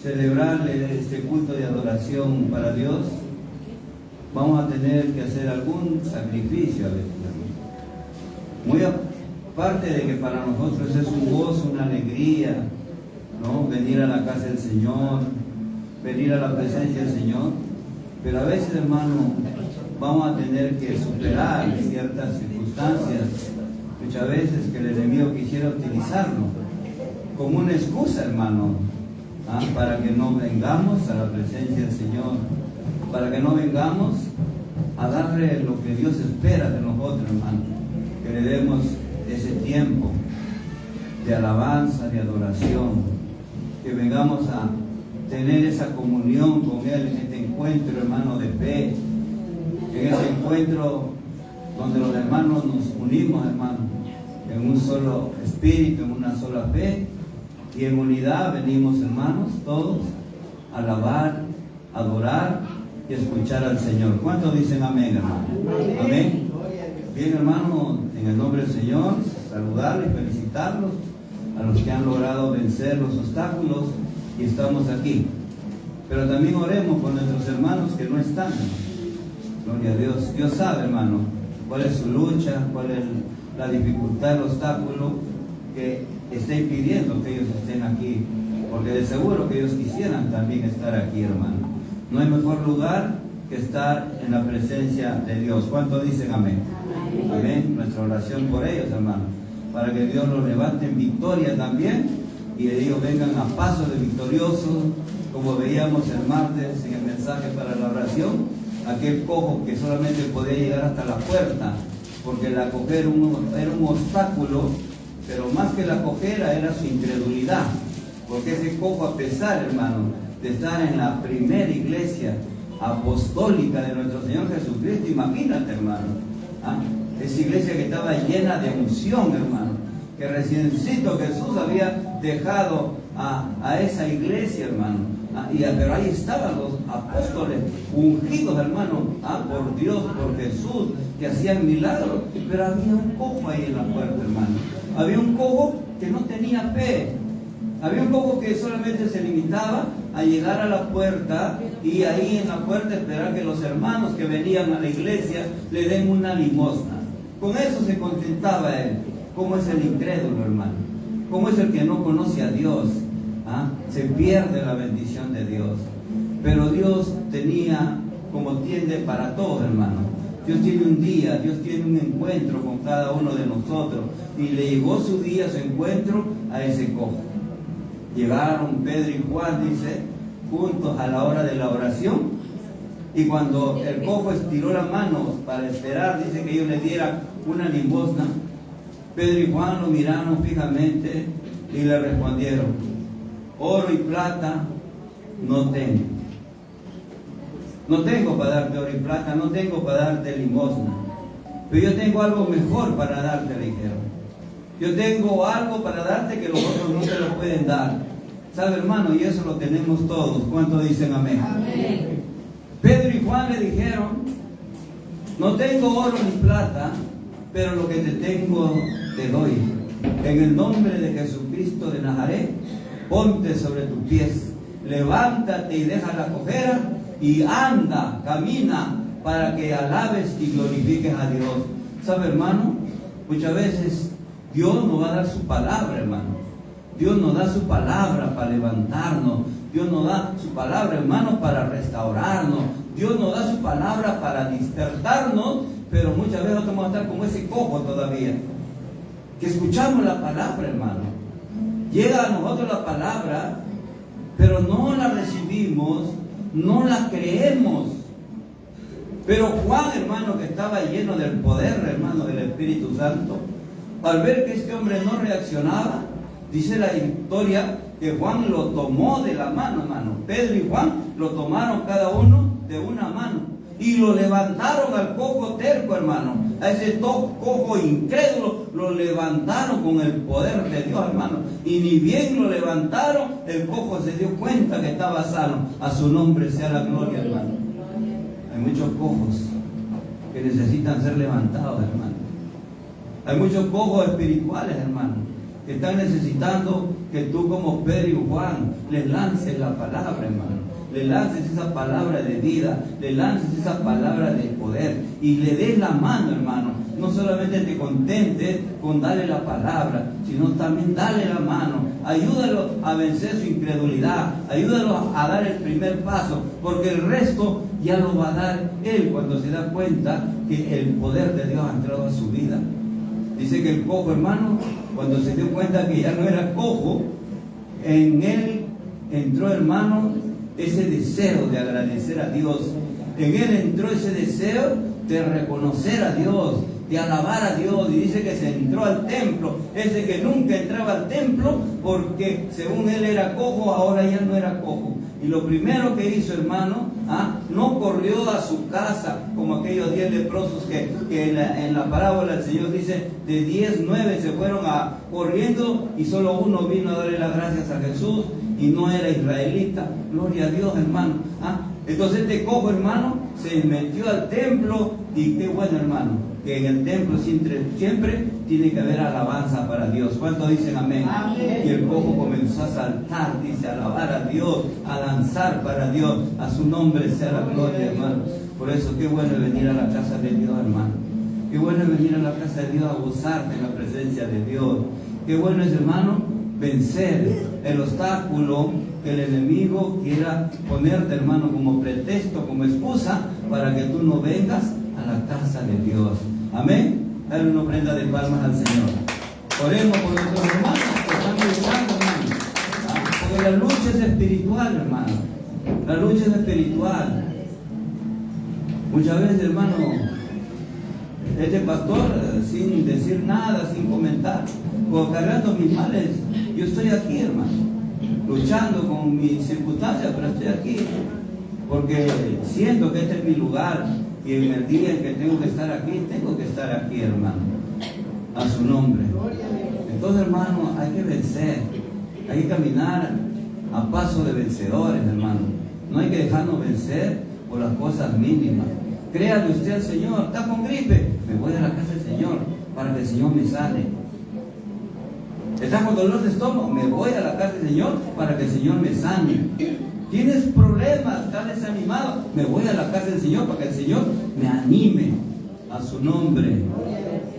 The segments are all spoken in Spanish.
celebrar este culto de adoración para Dios, vamos a tener que hacer algún sacrificio a veces. Muy aparte de que para nosotros es un gozo, una alegría, ¿no? Venir a la casa del Señor, venir a la presencia del Señor, pero a veces, hermano, vamos a tener que superar ciertas circunstancias, muchas veces que el enemigo quisiera utilizarlo como una excusa, hermano, para que no vengamos a la presencia del Señor, para que no vengamos a darle lo que Dios espera de nosotros, hermano, que le demos ese tiempo de alabanza, de adoración, que vengamos a tener esa comunión con Él en este encuentro, hermano, de fe, en ese encuentro donde los hermanos nos unimos, hermano, en un solo espíritu, en una sola fe, y en unidad venimos, hermanos, todos a alabar, adorar y escuchar al Señor. ¿Cuántos dicen amén, hermano? Amén. Bien, hermano, en el nombre del Señor, saludarlos y felicitarlos a los que han logrado vencer los obstáculos y estamos aquí. Pero también oremos por nuestros hermanos que no están. Gloria a Dios. Dios sabe, hermano, cuál es su lucha, cuál es la dificultad, el obstáculo que está impidiendo que ellos estén aquí, porque de seguro que ellos quisieran también estar aquí, hermano. No hay mejor lugar que estar en la presencia de Dios. ¿Cuántos dicen amén? Amén. Nuestra oración por ellos, hermano, para que Dios los levante en victoria también y ellos vengan a paso de victoriosos, como veíamos el martes en el mensaje para la oración, aquel cojo que solamente podía llegar hasta la puerta, porque la cojera era un obstáculo, pero más que la cojera era su incredulidad, porque ese cojo, a pesar, hermano, de estar en la primera iglesia apostólica de nuestro Señor Jesucristo, imagínate, hermano, esa iglesia que estaba llena de unción, hermano, que reciencito Jesús había dejado a esa iglesia, hermano, pero ahí estaban los apóstoles ungidos, hermano, por Dios, por Jesús, que hacían milagros, pero había un cojo ahí en la puerta, hermano. Había un cojo que no tenía fe. Había un cojo que solamente se limitaba a llegar a la puerta y ahí en la puerta esperar que los hermanos que venían a la iglesia le den una limosna. Con eso se contentaba él. ¿Cómo es el incrédulo, hermano? ¿Cómo es el que no conoce a Dios? Se pierde la bendición de Dios. Pero Dios tenía, como tiende para todos, hermano. Dios tiene un día, Dios tiene un encuentro con cada uno de nosotros. Y le llegó su día, su encuentro a ese cojo. Llegaron Pedro y Juan, dice, juntos a la hora de la oración. Y cuando el cojo estiró la mano para esperar, dice que ellos le dieran una limosna, Pedro y Juan lo miraron fijamente y le respondieron: oro y plata no tengo. No tengo para darte oro y plata, no tengo para darte limosna. Pero yo tengo algo mejor para darte, le dijeron. Yo tengo algo para darte que los otros no te lo pueden dar. ¿Sabe, hermano? Y eso lo tenemos todos. ¿Cuántos dicen amén? Amén. Pedro y Juan le dijeron: no tengo oro ni plata, pero lo que te tengo te doy. En el nombre de Jesucristo de Nazaret, ponte sobre tus pies, levántate y deja la cojera y anda, camina, para que alabes y glorifiques a Dios. ¿Sabe, hermano? Muchas veces Dios nos va a dar su palabra, hermano. Dios nos da su palabra para levantarnos. Dios nos da su palabra, hermano, para restaurarnos. Dios nos da su palabra para despertarnos, pero muchas veces nosotros vamos a estar como ese cojo todavía. Que escuchamos la palabra, hermano. Llega a nosotros la palabra, pero no la recibimos, no la creemos. Pero Juan, hermano, que estaba lleno del poder, hermano, del Espíritu Santo, al ver que este hombre no reaccionaba, dice la historia que Juan lo tomó de la mano, hermano. Pedro y Juan lo tomaron cada uno de una mano y lo levantaron al cojo terco, hermano. A ese cojo incrédulo lo levantaron con el poder de Dios, hermano. Y ni bien lo levantaron, el cojo se dio cuenta que estaba sano. A su nombre sea la gloria, hermano. Hay muchos cojos que necesitan ser levantados, hermano. Hay muchos cojos espirituales, hermano, que están necesitando que tú como Pedro y Juan le lances la palabra, hermano. Le lances esa palabra de vida, le lances esa palabra de poder y le des la mano, hermano. No solamente te contentes con darle la palabra, sino también darle la mano. Ayúdalo a vencer su incredulidad, ayúdalo a dar el primer paso, porque el resto ya lo va a dar él cuando se da cuenta que el poder de Dios ha entrado a su vida. Dice que el cojo, hermano, cuando se dio cuenta que ya no era cojo, en él entró, hermano, ese deseo de agradecer a Dios. En él entró ese deseo de reconocer a Dios, de alabar a Dios. Y dice que se entró al templo. Ese que nunca entraba al templo porque según él era cojo, ahora ya no era cojo. Y lo primero que hizo, hermano, no corrió a su casa como aquellos 10 leprosos que en la parábola el Señor dice, de 10, 9 se fueron corriendo y solo uno vino a darle las gracias a Jesús y no era israelita. Gloria a Dios, hermano. Entonces este cojo, hermano, se metió al templo y qué bueno, hermano, que en el templo siempre tiene que haber alabanza para Dios. ¿Cuántos dicen amén? Amén. Y el cojo comenzó a saltar, dice, a alabar a Dios, a danzar para Dios. A su nombre sea la gloria, hermano. Por eso qué bueno es venir a la casa de Dios, hermano. Qué bueno es venir a la casa de Dios a gozarte en la presencia de Dios. Qué bueno es, hermano, vencer el obstáculo que el enemigo quiera ponerte, hermano, como pretexto, como excusa para que tú no vengas a la casa de Dios. Amén. Dale una ofrenda de palmas al Señor. Oremos por nuestros hermanos que están luchando, hermano. Porque la lucha es espiritual, hermano. La lucha es espiritual. Muchas veces, hermano, este pastor, sin decir nada, sin comentar, o cargando mis males, yo estoy aquí, hermano, luchando con mis circunstancias, pero estoy aquí porque siento que este es mi lugar y en el día en que tengo que estar aquí, hermano, a su nombre. Entonces, hermano, hay que vencer, hay que caminar a paso de vencedores, hermano. No hay que dejarnos vencer por las cosas mínimas. Créale usted al Señor. Está con gripe, me voy a la casa del Señor para que el Señor me sane. Está con dolor de estómago, me voy a la casa del Señor para que el Señor me sane. Tienes problemas, estás desanimado, me voy a la casa del Señor para que el Señor me anime, a su nombre.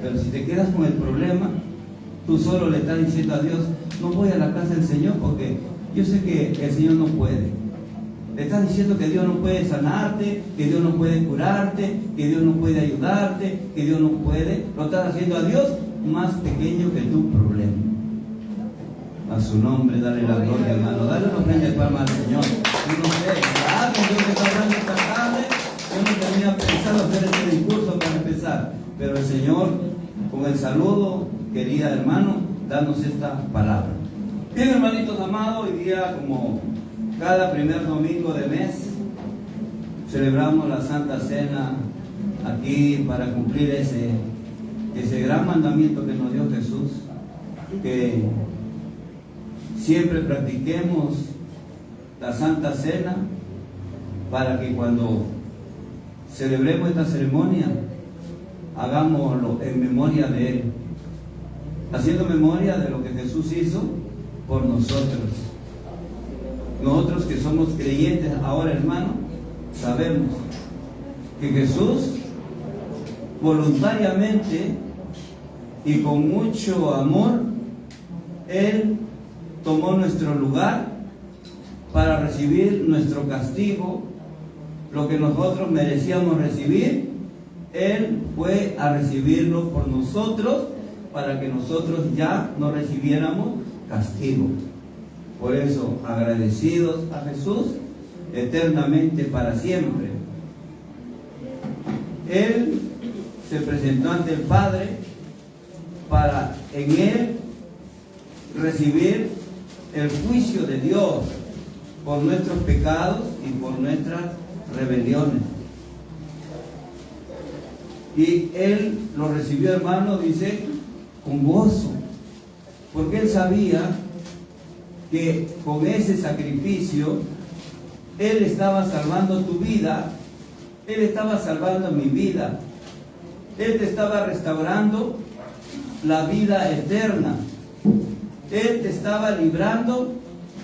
Pero si te quedas con el problema, tú solo le estás diciendo a Dios, no voy a la casa del Señor porque yo sé que el Señor no puede. Le estás diciendo que Dios no puede sanarte, que Dios no puede curarte, que Dios no puede ayudarte, que Dios no puede. Lo estás haciendo a Dios más pequeño que tu problema. A su nombre, dale la gloria, hermano. Dale una ofrenda de palmas al Señor. Yo no sé, Dios me está hablando esta tarde. Yo no tenía pensado hacer este discurso para empezar, pero el Señor, con el saludo, querida hermano, danos esta palabra. Bien, hermanitos amados, hoy día, como cada primer domingo de mes, celebramos la Santa Cena aquí para cumplir ese gran mandamiento que nos dio Jesús, que siempre practiquemos la Santa Cena para que cuando celebremos esta ceremonia hagámoslo en memoria de Él, haciendo memoria de lo que Jesús hizo por nosotros. Nosotros que somos creyentes ahora, hermano, sabemos que Jesús voluntariamente y con mucho amor, Él tomó nuestro lugar para recibir nuestro castigo, lo que nosotros merecíamos recibir. Él fue a recibirlo por nosotros para que nosotros ya no recibiéramos castigo. Por eso, agradecidos a Jesús eternamente para siempre. Él se presentó ante el Padre para en Él recibir el juicio de Dios por nuestros pecados y por nuestras rebeliones. Y Él lo recibió, hermano, dice, con gozo, porque Él sabía que con ese sacrificio Él estaba salvando tu vida, Él estaba salvando mi vida, Él te estaba restaurando la vida eterna, Él te estaba librando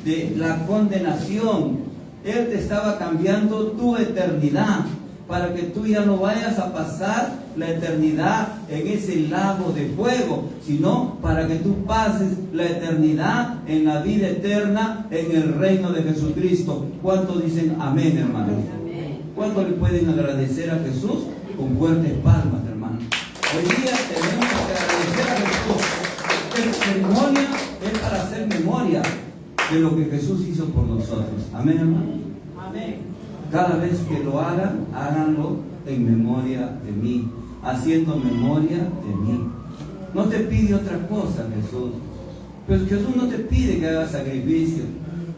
de la condenación. Él te estaba cambiando tu eternidad, para que tú ya no vayas a pasar la eternidad en ese lago de fuego, sino para que tú pases la eternidad en la vida eterna en el reino de Jesucristo. ¿Cuántos dicen amén, hermanos? ¿Cuántos le pueden agradecer a Jesús? Con fuertes palmas, hermanos. Hoy día tenemos que agradecer a Jesús. Esta ceremonia es para hacer memoria de lo que Jesús hizo por nosotros. Amén, hermano. Amén. Cada vez que lo hagan, háganlo en memoria de mí, haciendo memoria de mí. No te pide otra cosa, Jesús. Pero Jesús no te pide que hagas sacrificio.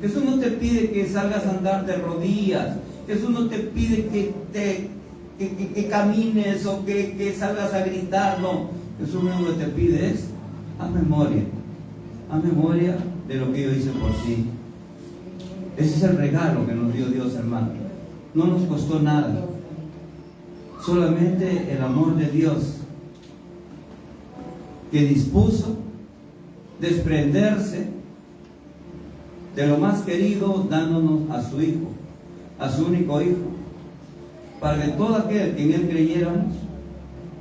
Jesús no te pide que salgas a andar de rodillas. Jesús no te pide que camines o que salgas a gritar. No. Jesús lo único que te pide es haz memoria. Haz memoria de lo que yo hice por ti. Ese es el regalo que nos dio Dios, hermano. No nos costó nada. Solamente el amor de Dios, que dispuso desprenderse de lo más querido, dándonos a su Hijo, a su único Hijo, para que todo aquel que en Él creyéramos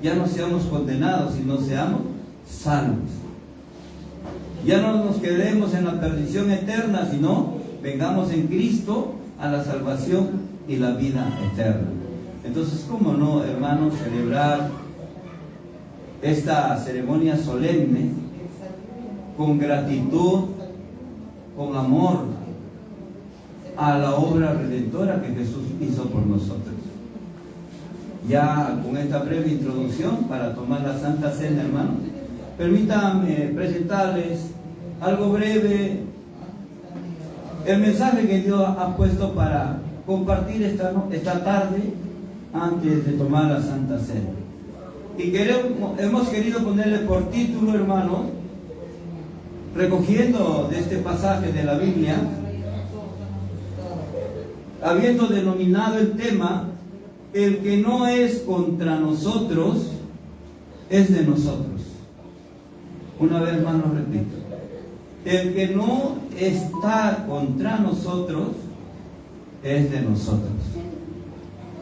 ya no seamos condenados, sino seamos salvos. Ya no nos quedemos en la perdición eterna, sino vengamos en Cristo a la salvación y la vida eterna. Entonces, ¿cómo no, hermanos, celebrar esta ceremonia solemne con gratitud, con amor a la obra redentora que Jesús hizo por nosotros? Ya con esta breve introducción para tomar la Santa Cena, hermanos, permítanme presentarles algo breve el mensaje que Dios ha puesto para compartir esta tarde antes de tomar la Santa Cena. Y hemos querido ponerle por título, hermanos, recogiendo de este pasaje de la Biblia, habiendo denominado el tema: el que no es contra nosotros, es de nosotros. Una vez más lo repito: el que no está contra nosotros, es de nosotros.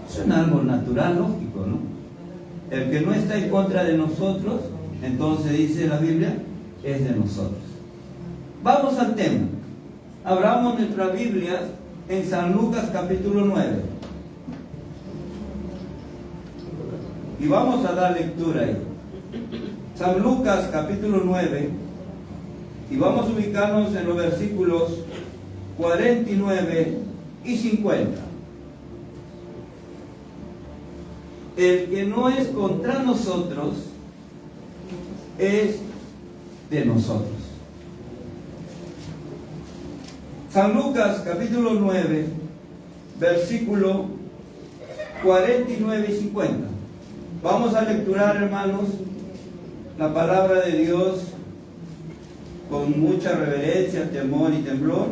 Suena algo natural, lógico, ¿no? El que no está en contra de nosotros, entonces dice la Biblia, es de nosotros. Vamos al tema. Abramos nuestras Biblias en San Lucas capítulo 9. Y vamos a dar lectura ahí. San Lucas capítulo 9. Y vamos a ubicarnos en los versículos 49 y 50. El que no es contra nosotros, es de nosotros. San Lucas capítulo 9, versículo 49 y 50. Vamos a lecturar, hermanos, la palabra de Dios con mucha reverencia, temor y temblor,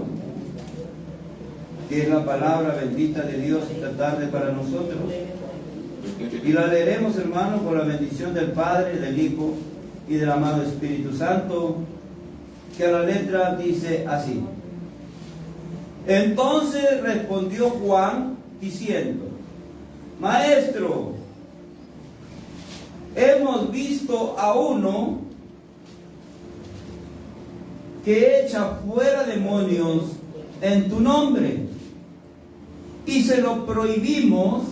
que es la palabra bendita de Dios esta tarde para nosotros. Y la leeremos, hermanos, con la bendición del Padre, del Hijo y del amado Espíritu Santo, que a la letra dice así: Entonces respondió Juan diciendo: Maestro, hemos visto a uno que echa fuera demonios en tu nombre, y se lo prohibimos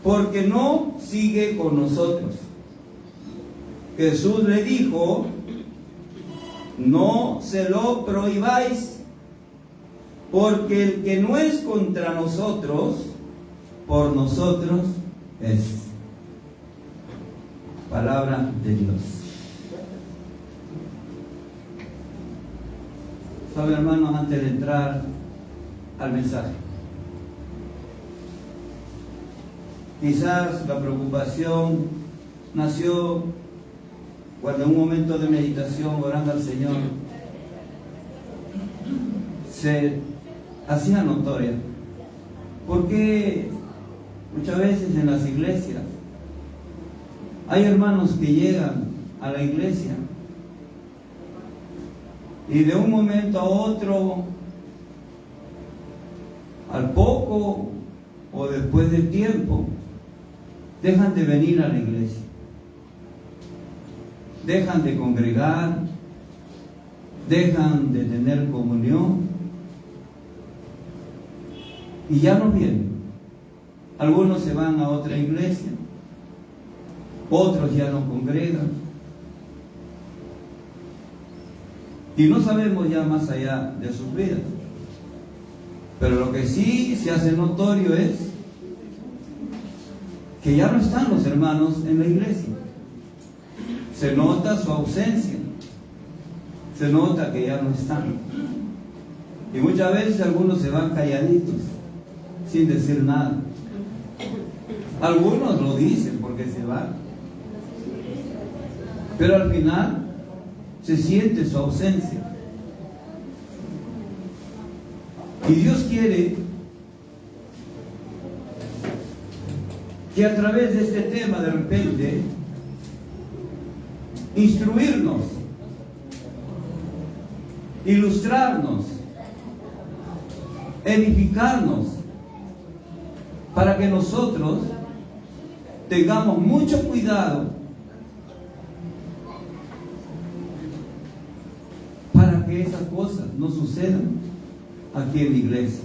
porque no sigue con nosotros. Jesús le dijo: no se lo prohibáis, porque el que no es contra nosotros, por nosotros es. Palabra de Dios. ¿Sabe, hermanos, antes de entrar al mensaje, quizás la preocupación nació cuando en un momento de meditación, orando al Señor, se hacía notoria? Porque muchas veces en las iglesias hay hermanos que llegan a la iglesia y de un momento a otro, al poco o después del tiempo, dejan de venir a la iglesia, dejan de congregar, dejan de tener comunión y ya no vienen. Algunos se van a otra iglesia, otros ya no congregan y no sabemos ya más allá de sus vidas. Pero lo que sí se hace notorio es que ya no están los hermanos en la iglesia. Se nota su ausencia, se nota que ya no están. Y muchas veces algunos se van calladitos, sin decir nada. Algunos lo dicen porque se van, pero al final se siente su ausencia. Y Dios quiere que a través de este tema de repente instruirnos, ilustrarnos, edificarnos, para que nosotros tengamos mucho cuidado para que esas cosas no sucedan aquí en la iglesia.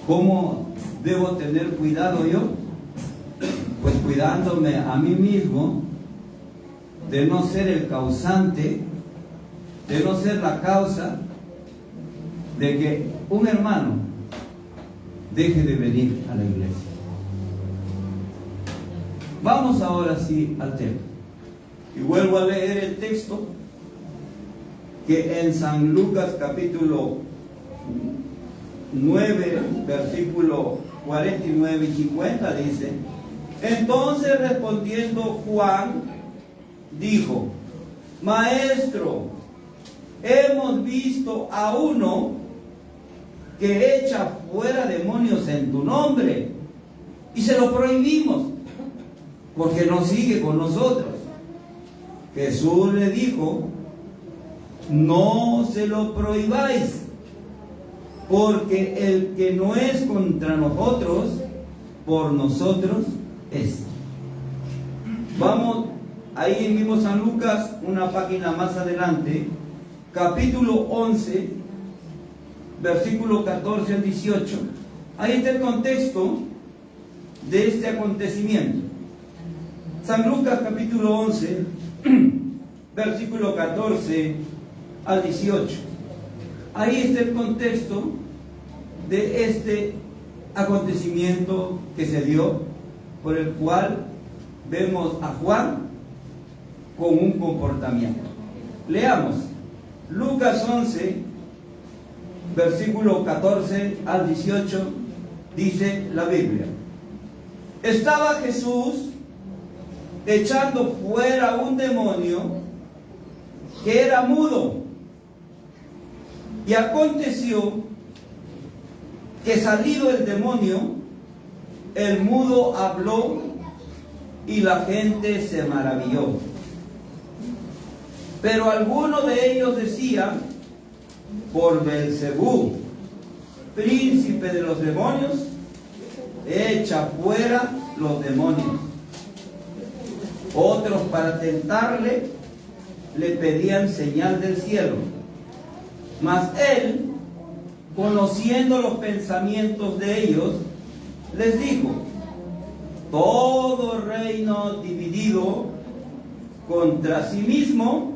¿Cómo debo tener cuidado yo? Pues cuidándome a mí mismo de no ser el causante, de no ser la causa de que un hermano deje de venir a la iglesia. Vamos ahora sí al tema. Y vuelvo a leer el texto que en San Lucas capítulo 9, versículo 49 y 50 dice: entonces respondiendo Juan dijo: Maestro, hemos visto a uno que echa fuera demonios en tu nombre y se lo prohibimos porque no sigue con nosotros. Jesús le dijo: no se lo prohibáis, porque el que no es contra nosotros, por nosotros es. Vamos ahí en mismo San Lucas, una página más adelante, capítulo 11, versículo 14 al 18. Ahí está el contexto de este acontecimiento. San Lucas capítulo 11, versículo 14 al 18. Ahí está el contexto de este acontecimiento que se dio, por el cual vemos a Juan con un comportamiento. Leamos Lucas 11, versículo 14 al 18, dice la Biblia: estaba Jesús echando fuera un demonio que era mudo, y aconteció que salido el demonio, el mudo habló y la gente se maravilló. Pero algunos de ellos decían: por Beelzebú, príncipe de los demonios, echa fuera los demonios. Otros, para tentarle, le pedían señal del cielo. Mas él, conociendo los pensamientos de ellos, les dijo: todo reino dividido contra sí mismo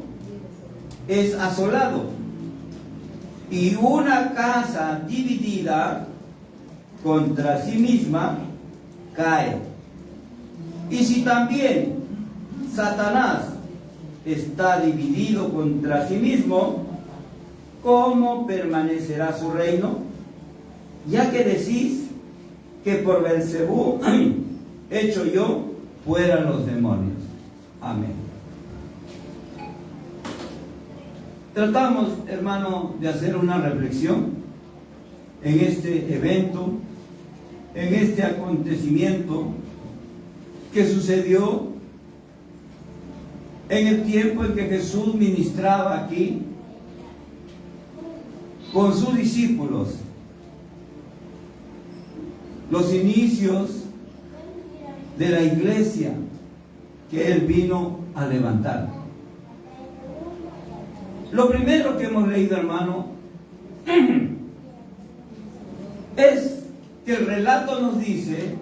es asolado, y una casa dividida contra sí misma cae. Y si también Satanás está dividido contra sí mismo, ¿cómo permanecerá su reino? Ya que decís que por Beelzebú echo yo fuera los demonios. Amén. Tratamos, hermano, de hacer una reflexión en este evento, en este acontecimiento que sucedió en el tiempo en que Jesús ministraba aquí con sus discípulos los inicios de la iglesia que él vino a levantar. Lo primero que hemos leído, hermano, es que el relato nos dice,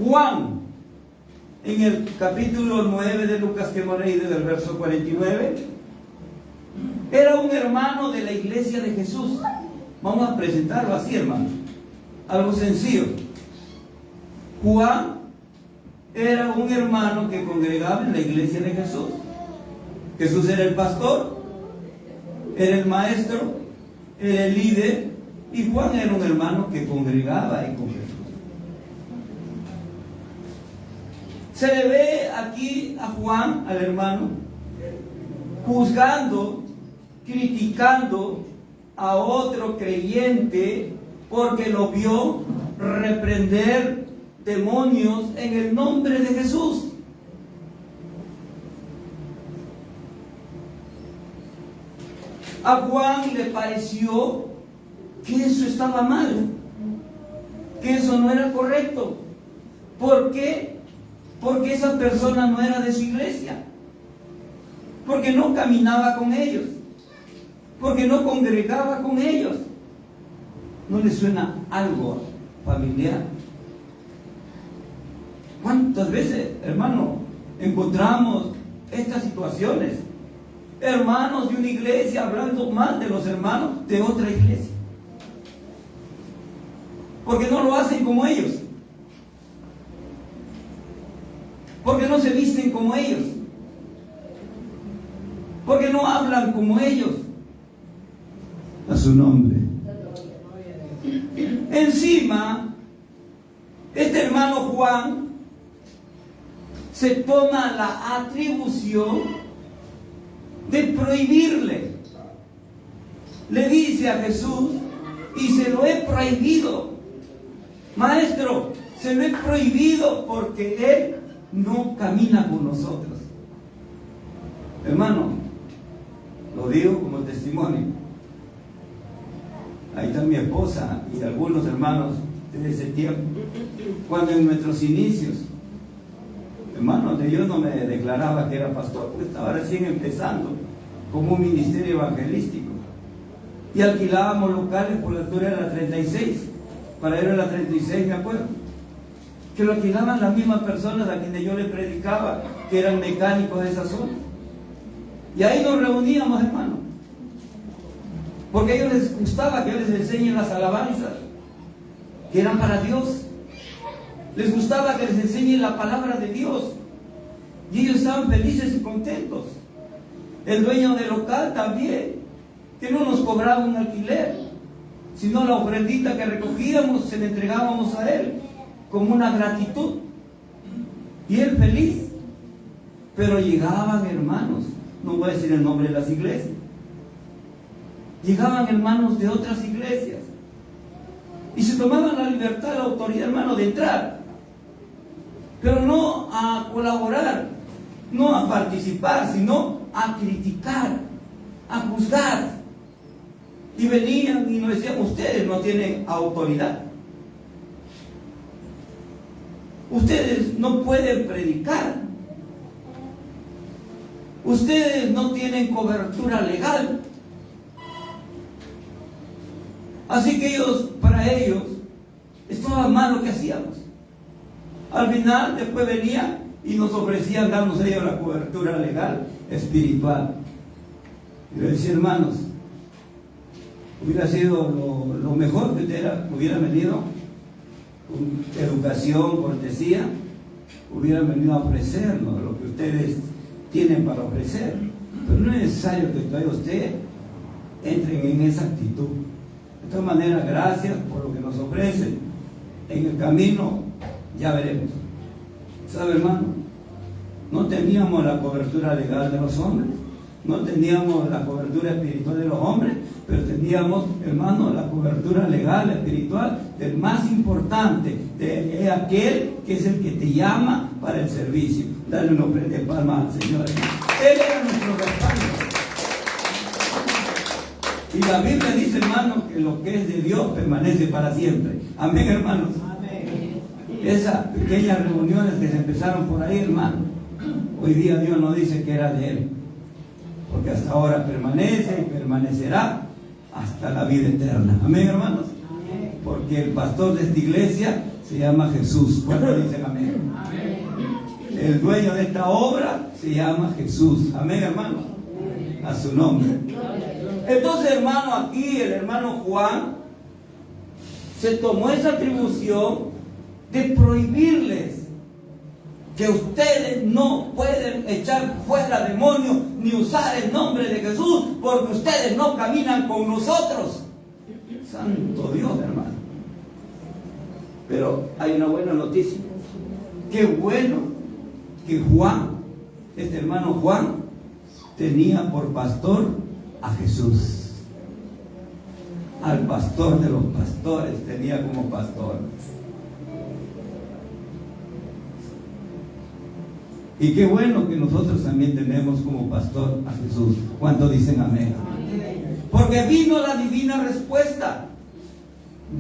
Juan, en el capítulo 9 de Lucas que hemos leído, del verso 49, era un hermano de la iglesia de Jesús. Vamos a presentarlo así, hermano, algo sencillo. Juan era un hermano que congregaba en la iglesia de Jesús. Jesús era el pastor, era el maestro, era el líder, y Juan era un hermano que congregaba ahí con Jesús. Se le ve aquí a Juan, al hermano, juzgando, criticando a otro creyente porque lo vio reprender demonios en el nombre de Jesús. A Juan le pareció que eso estaba mal, que eso no era correcto. ¿Por qué? Porque esa persona no era de su iglesia, porque no caminaba con ellos, porque no congregaba con ellos. ¿No le suena algo familiar? ¿Cuántas veces, hermano, encontramos estas situaciones? Hermanos de una iglesia hablando mal de los hermanos de otra iglesia, porque no lo hacen como ellos, porque no se visten como ellos, porque no hablan como ellos. A su nombre. Encima, este hermano Juan se toma la atribución de prohibirle. Le dice a Jesús, y se lo he prohibido, maestro, se lo he prohibido porque él no camina con nosotros. Hermano, lo digo como testimonio. Ahí está mi esposa y algunos hermanos desde ese tiempo, cuando en nuestros inicios, hermano, yo no me declaraba que era pastor, porque estaba recién empezando como un ministerio evangelístico, y alquilábamos locales por la altura de la 36, para ir a la 36, me acuerdo, que lo alquilaban las mismas personas a quienes yo le predicaba, que eran mecánicos de esa zona, y ahí nos reuníamos, hermano, porque a ellos les gustaba que yo les enseñe las alabanzas que eran para Dios. Les gustaba que les enseñe la palabra de Dios, y ellos estaban felices y contentos. El dueño del local también, que no nos cobraba un alquiler, sino la ofrendita que recogíamos se la entregábamos a él como una gratitud, y él feliz. Pero llegaban hermanos, no voy a decir el nombre de las iglesias, llegaban hermanos de otras iglesias y se tomaban la libertad, la autoridad, hermano, de entrar, pero no a colaborar, no a participar, sino a criticar, a juzgar. Y venían y nos decían, ustedes no tienen autoridad, ustedes no pueden predicar, ustedes no tienen cobertura legal. Así que para ellos estaba mal lo que hacíamos. Al final, después venían y nos ofrecían darnos ellos la cobertura legal, espiritual. Y le decía, hermanos, hubiera sido lo mejor que hubieran venido con educación, cortesía, hubieran venido a ofrecernos lo que ustedes tienen para ofrecer. Pero no es necesario que todavía ustedes entren en esa actitud. De todas maneras, gracias por lo que nos ofrecen. En el camino ya veremos. ¿Sabe, hermano? No teníamos la cobertura legal de los hombres, no teníamos la cobertura espiritual de los hombres, pero teníamos, hermano, la cobertura legal, espiritual, del más importante, de aquel que es el que te llama para el servicio. Dale una ofrenda de palmas al Señor. Él era nuestro respaldo. Y la Biblia dice, hermanos, que lo que es de Dios permanece para siempre. Amén, hermanos. Esas pequeñas reuniones que se empezaron por ahí, hermano, hoy día Dios no dice que era de Él, porque hasta ahora permanece y permanecerá hasta la vida eterna. Amén, hermanos. Porque el pastor de esta iglesia se llama Jesús. ¿Cuántos dicen amén? El dueño de esta obra se llama Jesús. Amén, hermano. A su nombre. Entonces, hermano, aquí el hermano Juan se tomó esa atribución de prohibirles que ustedes no pueden echar fuera demonios ni usar el nombre de Jesús, porque ustedes no caminan con nosotros. Santo Dios, hermano. Pero hay una buena noticia. Qué bueno que Juan, este hermano Juan, tenía por pastor a Jesús. Al pastor de los pastores tenía como pastor. Y qué bueno que nosotros también tenemos como pastor a Jesús. ¿Cuántos dicen amén? Porque vino la divina respuesta.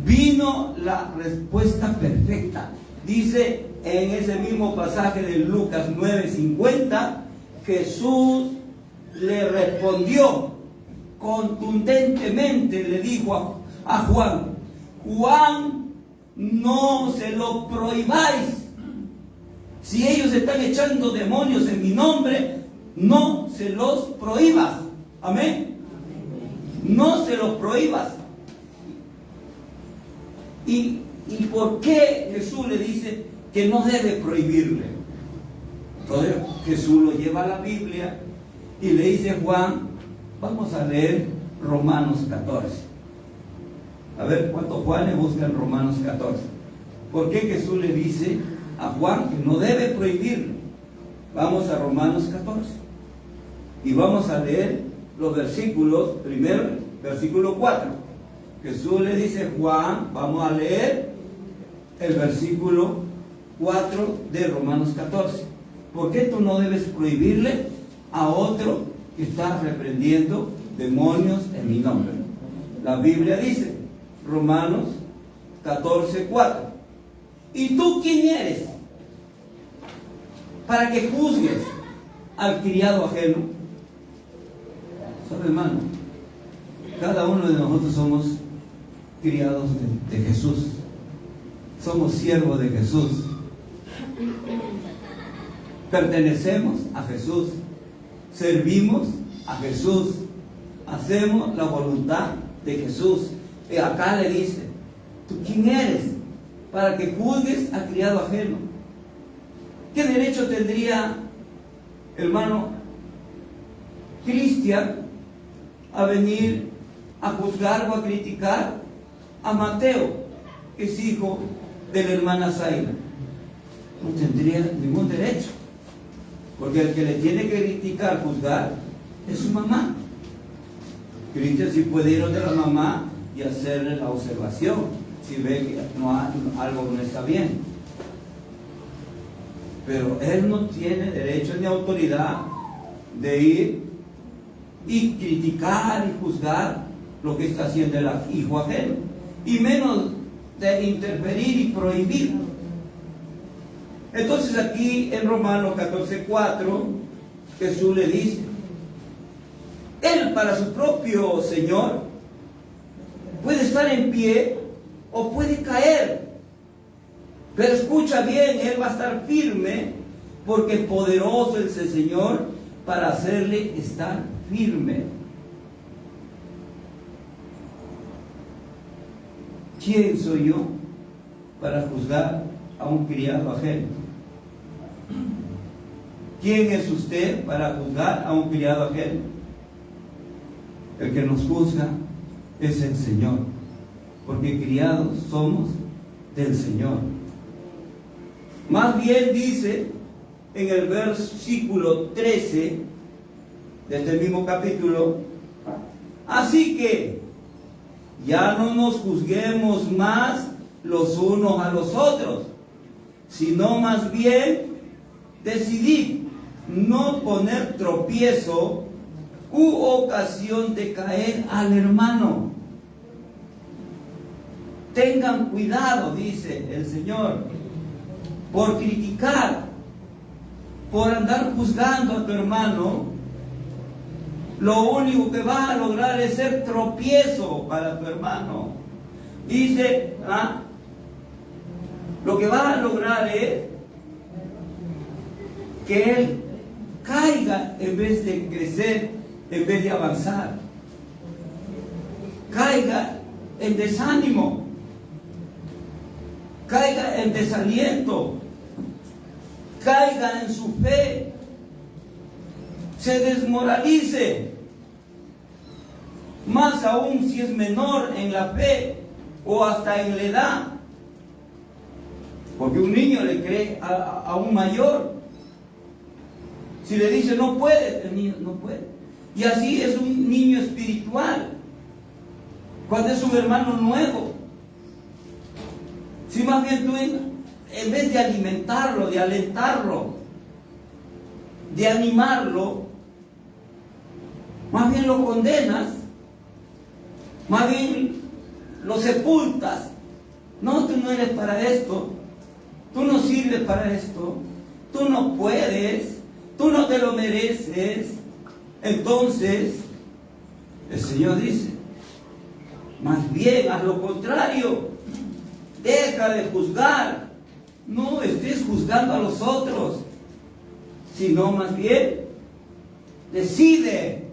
Vino la respuesta perfecta. Dice en ese mismo pasaje de Lucas 9:50, Jesús le respondió contundentemente, le dijo a Juan: Juan, no se lo prohibáis. Si ellos están echando demonios en mi nombre, no se los prohíbas. Amén. No se los prohíbas. ¿Y por qué Jesús le dice que no debe prohibirle? Entonces Jesús lo lleva a la Biblia y le dice: Juan, vamos a leer Romanos 14. A ver, ¿cuántos Juanes buscan Romanos 14? ¿Por qué Jesús le dice a Juan que no debe prohibirle? Vamos a Romanos 14 y vamos a leer los versículos. Primero, versículo 4. Jesús le dice: Juan, vamos a leer el versículo 4 de Romanos 14. ¿Por qué tú no debes prohibirle a otro que está reprendiendo demonios en mi nombre? La Biblia dice, Romanos 14, 4. ¿Y tú quién eres para que juzgues al criado ajeno? ¿Sabe, hermano? Cada uno de nosotros somos criados de Jesús. Somos siervos de Jesús. Pertenecemos a Jesús. Servimos a Jesús. Hacemos la voluntad de Jesús. Y acá le dice: ¿tú quién eres para que juzgues al criado ajeno? ¿Qué derecho tendría, hermano Cristian, a venir a juzgar o a criticar a Mateo, que es hijo de la hermana Zaira? No tendría ningún derecho, porque el que le tiene que criticar, juzgar, es su mamá. Cristian sí puede ir donde la mamá y hacerle la observación si ve que algo no está bien, pero él no tiene derecho ni autoridad de ir y criticar y juzgar lo que está haciendo el hijo ajeno, y menos de interferir y prohibir. Entonces aquí en Romanos 14:4 Jesús le dice: él para su propio Señor puede estar en pie o puede caer, pero escucha bien, él va a estar firme, porque poderoso es el Señor para hacerle estar firme. ¿Quién soy yo para juzgar a un criado ajeno? ¿Quién es usted para juzgar a un criado ajeno? El que nos juzga es el Señor, porque criados somos del Señor. Más bien dice en el versículo 13 de este mismo capítulo: así que ya no nos juzguemos más los unos a los otros, sino más bien decidid no poner tropiezo u ocasión de caer al hermano. Tengan cuidado, dice el Señor, por criticar, por andar juzgando a tu hermano. Lo único que vas a lograr es ser tropiezo para tu hermano. Dice, lo que vas a lograr es que él caiga en vez de crecer, en vez de avanzar. Caiga en desánimo, caiga en desaliento, caiga en su fe, se desmoralice, más aún si es menor en la fe o hasta en la edad, porque un niño le cree a un mayor. Si le dice no puede, el niño no puede. Y así es un niño espiritual cuando es un hermano nuevo. Si más bien tú, en vez de alimentarlo, de alentarlo, de animarlo, más bien lo condenas, más bien lo sepultas. No, tú no eres para esto, tú no sirves para esto, tú no puedes, tú no te lo mereces. Entonces, el Señor dice, más bien haz lo contrario, deja de juzgar, no estés juzgando a los otros, sino más bien decide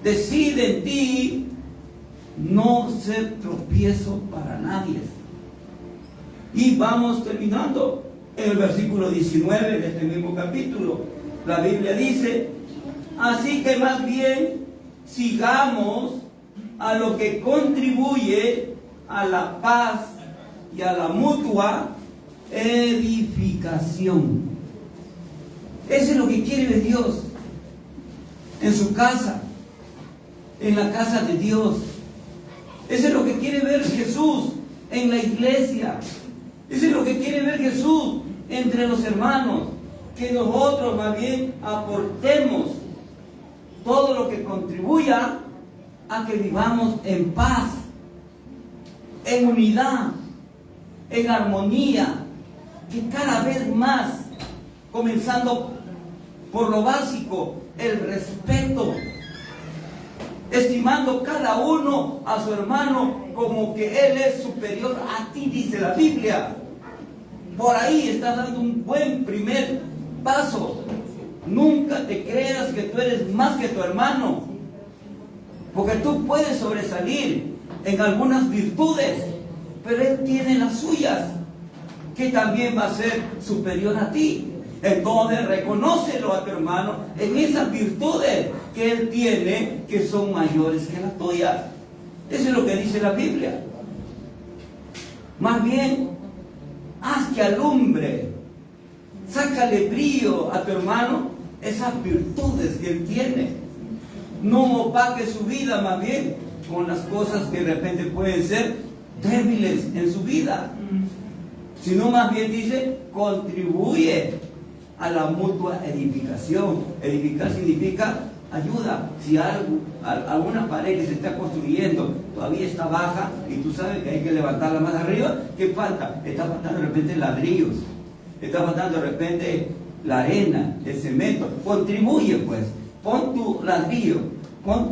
en ti no ser tropiezo para nadie. Y vamos terminando en el versículo 19 de este mismo capítulo. La Biblia dice, así que más bien sigamos a lo que contribuye a la paz y a la mutua edificación. Eso es lo que quiere ver Dios en su casa, en la casa de Dios. Eso es lo que quiere ver Jesús en la iglesia. Eso es lo que quiere ver Jesús entre los hermanos. Que nosotros más bien aportemos todo lo que contribuya a que vivamos en paz, en unidad, en armonía, que cada vez más, comenzando por lo básico, el respeto, estimando cada uno a su hermano como que él es superior a ti, dice la Biblia. Por ahí estás dando un buen primer paso. Nunca te creas que tú eres más que tu hermano, porque tú puedes sobresalir en algunas virtudes, pero él tiene las suyas, que también va a ser superior a ti. Entonces reconócelo a tu hermano en esas virtudes que él tiene, que son mayores que las tuyas. Eso es lo que dice la Biblia. Más bien, haz que alumbre, sácale brillo a tu hermano esas virtudes que él tiene. No opaque su vida más bien con las cosas que de repente pueden ser débiles en su vida, sino más bien dice, contribuye a la mutua edificación. Edificar significa ayuda. Si alguna pared que se está construyendo todavía está baja y tú sabes que hay que levantarla más arriba, ¿qué falta? Está faltando de repente ladrillos, está faltando de repente la arena, el cemento. Contribuye pues, pon tu ladrillo,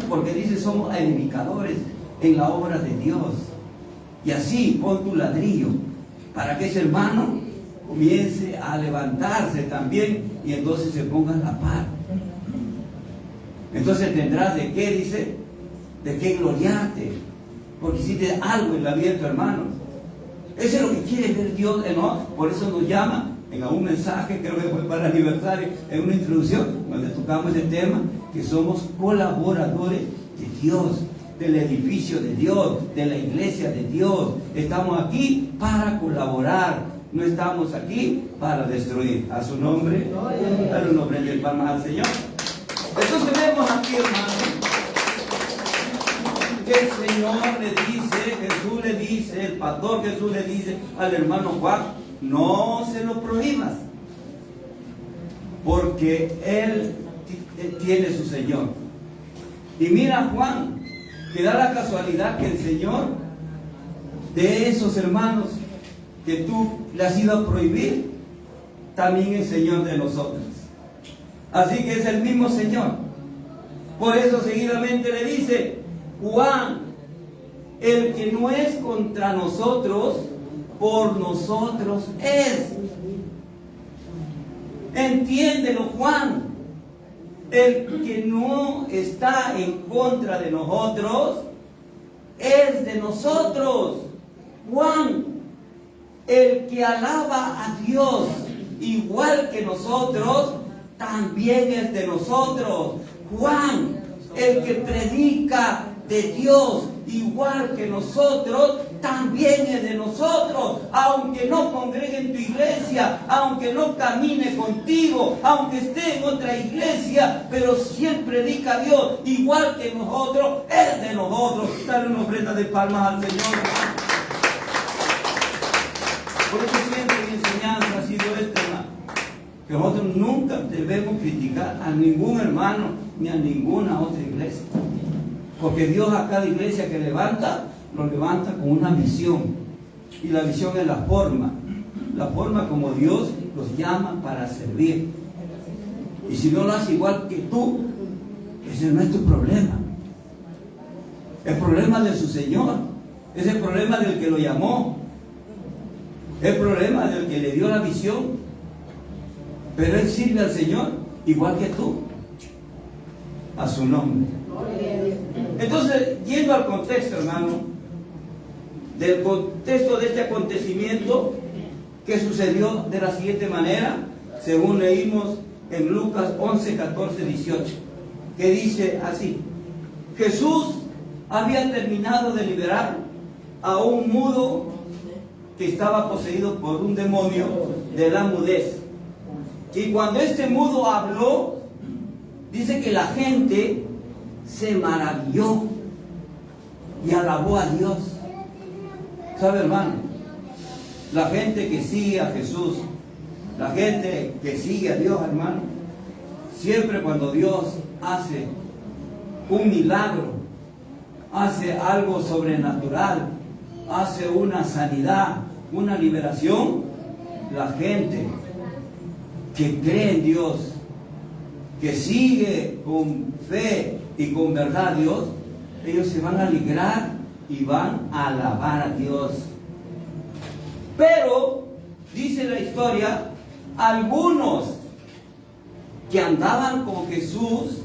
porque dice somos edificadores en la obra de Dios. Y así pon tu ladrillo para que ese hermano comience a levantarse también y entonces se ponga a la par. Entonces tendrás de qué, dice, de qué gloriarte, porque hiciste algo en la vida de tu hermano. Eso es lo que quiere ver Dios, ¿no? Por eso nos llama en algún mensaje, creo que fue para el aniversario, en una introducción, donde tocamos el tema, que somos colaboradores de Dios, del edificio de Dios, de la iglesia de Dios. Estamos aquí para colaborar, no estamos aquí para destruir. A su nombre, dale un nombre de palmas al Señor. Entonces vemos aquí, hermano, que el Señor le dice, Jesús le dice, el pastor Jesús le dice al hermano Juan, no se lo prohíbas, porque él tiene su Señor. Y mira Juan, que da la casualidad que el Señor de esos hermanos que tú le has ido a prohibir, también es Señor de nosotros. Así que es el mismo Señor. Por eso seguidamente le dice, Juan, el que no es contra nosotros, por nosotros es. Entiéndelo, Juan. El que no está en contra de nosotros, es de nosotros. Juan, el que alaba a Dios igual que nosotros, también es de nosotros. Juan, el que predica de Dios igual que nosotros, también es de nosotros. Aunque no congregue en tu iglesia, aunque no camine contigo, aunque esté en otra iglesia, pero si él predica a Dios igual que nosotros, es de nosotros. Dale una ofrenda de palmas al Señor. Por eso siempre mi enseñanza ha sido esta, hermano, que nosotros nunca debemos criticar a ningún hermano ni a ninguna otra iglesia, porque Dios a cada iglesia que levanta, lo levanta con una visión, y la visión es la forma como Dios los llama para servir. Y si no lo hace igual que tú, ese no es tu problema, el problema de su Señor, es el problema del que lo llamó, el problema del que le dio la visión. Pero él sirve al Señor igual que tú, a su nombre. Entonces, yendo al contexto, hermano, del contexto de este acontecimiento que sucedió de la siguiente manera, según leímos en Lucas 11, 14, 18, que dice así: Jesús había terminado de liberar a un mudo que estaba poseído por un demonio de la mudez. Y cuando este mudo habló, dice que la gente se maravilló y alabó a Dios. ¿Sabe, hermano? La gente que sigue a Jesús, la gente que sigue a Dios, hermano, siempre cuando Dios hace un milagro, hace algo sobrenatural, hace una sanidad, una liberación, la gente que cree en Dios, que sigue con fe y con verdad a Dios, ellos se van a alegrar y van a alabar a Dios. Pero, dice la historia, algunos que andaban con Jesús,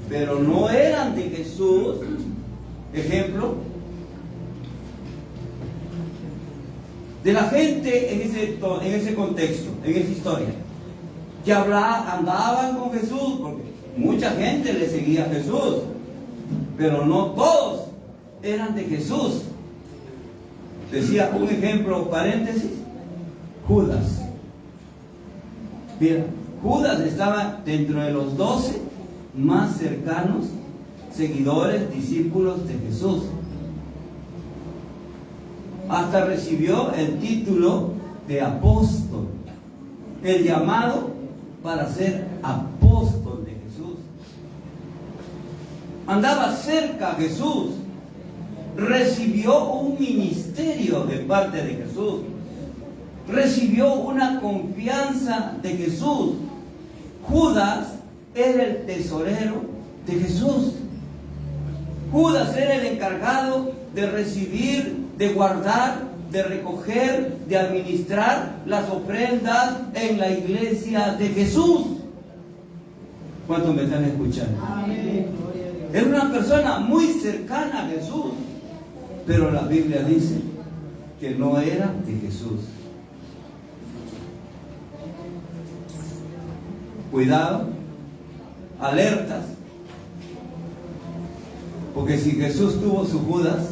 pero no eran de Jesús, ejemplo, de la gente en ese contexto, en esa historia, que andaban con Jesús, porque mucha gente le seguía a Jesús, pero no todos eran de Jesús. Decía un ejemplo, paréntesis, Judas. Mira, Judas estaba dentro de los 12 más cercanos seguidores, discípulos de Jesús. Hasta recibió el título de apóstol, el llamado para ser apóstol de Jesús. Andaba cerca a Jesús, recibió un ministerio de parte de Jesús, recibió una confianza de Jesús. Judas era el tesorero de Jesús. Judas era el encargado de recibir, de guardar, de recoger, de administrar las ofrendas en la iglesia de Jesús. ¿Cuántos me están escuchando? Amén. Era una persona muy cercana a Jesús, pero la Biblia dice que no era de Jesús. Cuidado, alertas, porque si Jesús tuvo su Judas,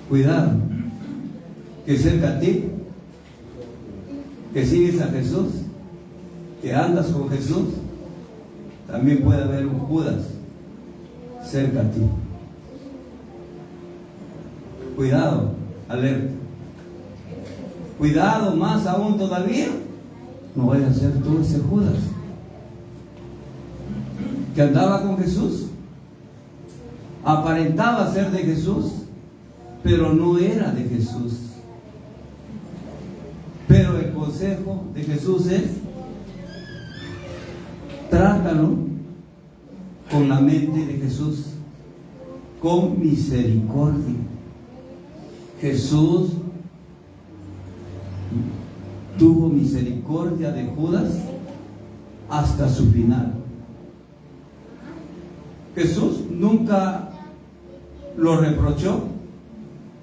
cuidado, que cerca a ti, que sigues a Jesús, que andas con Jesús, también puede haber un Judas cerca a ti. Cuidado, alerta. Cuidado, más aún todavía, no vayas a ser tú ese Judas que andaba con Jesús, aparentaba ser de Jesús, pero no era de Jesús. Pero el consejo de Jesús es: trátalo con la mente de Jesús, con misericordia. Jesús tuvo misericordia de Judas hasta su final. Jesús nunca lo reprochó,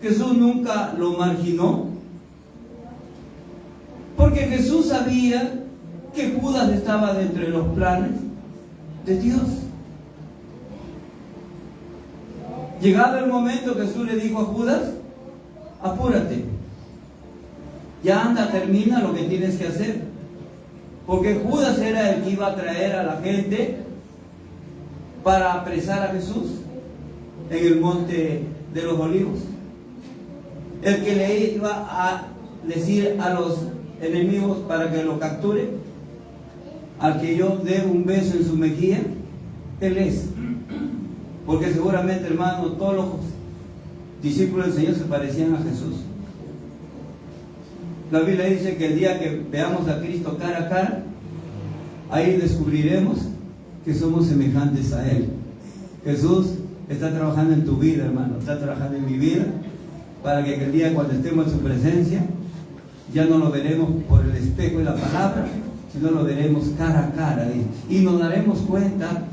Jesús nunca lo marginó, porque Jesús sabía que Judas estaba dentro de los planes de Dios. Llegado el momento, Jesús le dijo a Judas: apúrate, ya anda, termina lo que tienes que hacer. Porque Judas era el que iba a traer a la gente para apresar a Jesús en el monte de los Olivos. El que le iba a decir a los enemigos para que lo capture, al que yo dé un beso en su mejilla, él es. Porque seguramente, hermano, todos los discípulos del Señor se parecían a Jesús. La Biblia dice que el día que veamos a Cristo cara a cara, ahí descubriremos que somos semejantes a Él. Jesús está trabajando en tu vida, hermano, está trabajando en mi vida, para que el día cuando estemos en su presencia, ya no lo veremos por el espejo de la palabra, sino lo veremos cara a cara. Y nos daremos cuenta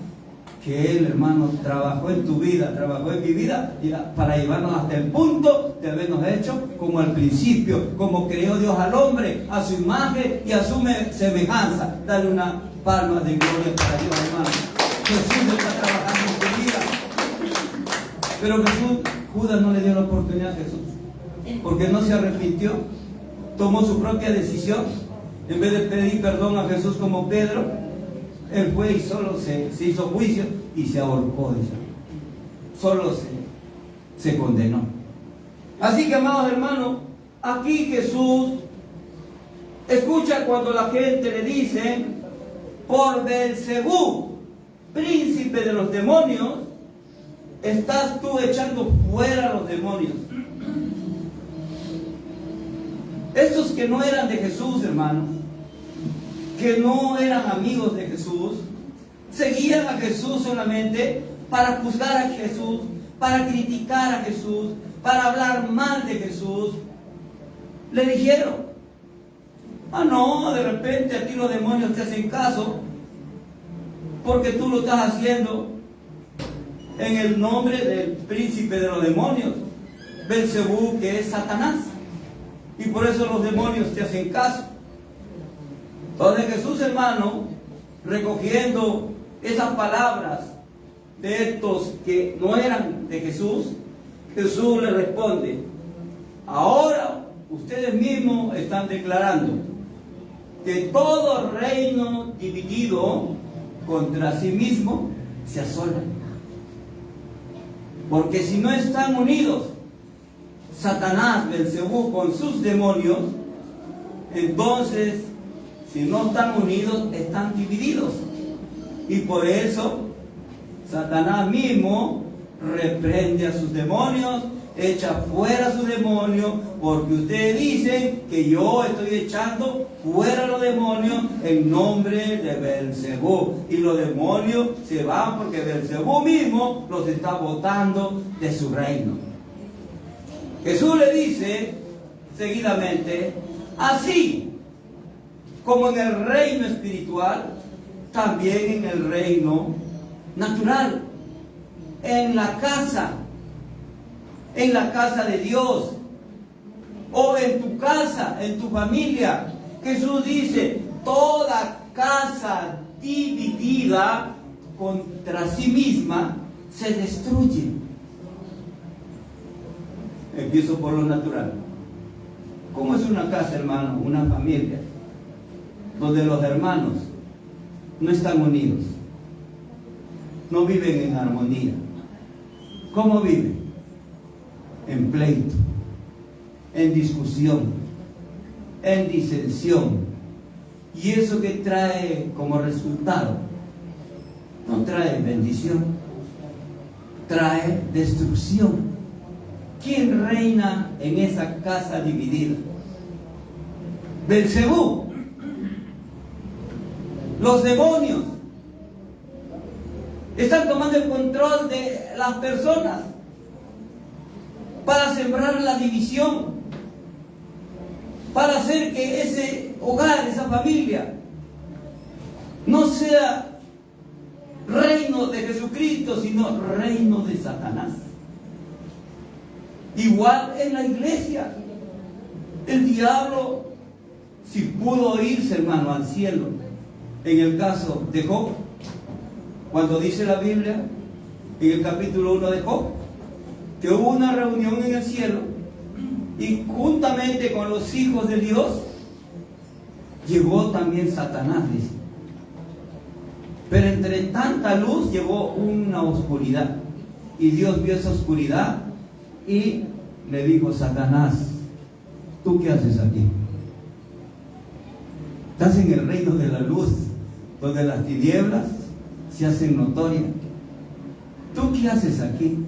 que Él, hermano, trabajó en tu vida, trabajó en mi vida, para llevarnos hasta el punto de habernos hecho como al principio, como creó Dios al hombre, a su imagen y a su semejanza. Dale una palma de gloria para Dios, hermano. Jesús está trabajando en tu vida. Pero Judas no le dio la oportunidad a Jesús, porque no se arrepintió, tomó su propia decisión. En vez de pedir perdón a Jesús como Pedro, él fue y solo se hizo juicio y se ahorcó. Solo se condenó. Así que, amados hermanos, aquí Jesús escucha cuando la gente le dice: por Beelzebú, príncipe de los demonios, estás tú echando fuera a los demonios. Estos que no eran de Jesús, hermanos, que no eran amigos de Jesús, seguían a Jesús solamente para juzgar a Jesús, para criticar a Jesús, para hablar mal de Jesús. Le dijeron: ah, no, de repente a ti los demonios te hacen caso porque tú lo estás haciendo en el nombre del príncipe de los demonios, Beelzebú, que es Satanás, y por eso los demonios te hacen caso. Entonces Jesús, hermano, recogiendo esas palabras de estos que no eran de Jesús, Jesús le responde: ahora ustedes mismos están declarando que todo reino dividido contra sí mismo se asola. Porque si no están unidos Satanás, Beelzebú, con sus demonios, entonces, si no están unidos, están divididos. Y por eso Satanás mismo reprende a sus demonios, echa fuera a sus demonios, porque ustedes dicen que yo estoy echando fuera a los demonios en nombre de Beelzebú. Y los demonios se van porque Beelzebú mismo los está botando de su reino. Jesús le dice seguidamente: así como en el reino espiritual, también en el reino natural, en la casa de Dios, o en tu casa, en tu familia. Jesús dice: toda casa dividida contra sí misma se destruye. Empiezo por lo natural. ¿Cómo es una casa, hermano? Una familia donde los hermanos no están unidos, no viven en armonía. ¿Cómo viven? En pleito, en discusión, en disensión. Y eso que trae como resultado, no trae bendición. trae destrucción. ¿Quién reina en esa casa dividida? Belcebú. Los demonios están tomando el control de las personas para sembrar la división, para hacer que ese hogar, esa familia, no sea reino de Jesucristo, sino reino de Satanás. Igual en la iglesia, el diablo, si pudo irse, hermano, al cielo, en el caso de Job, cuando dice la Biblia, en el capítulo 1 de Job, que hubo una reunión en el cielo, y juntamente con los hijos de Dios, llegó también Satanás, dice. Pero entre tanta luz llegó una oscuridad, y Dios vio esa oscuridad y le dijo: Satanás, ¿tú qué haces aquí? Estás en el reino de la luz, donde las tinieblas se hacen notorias. ¿Tú qué haces aquí?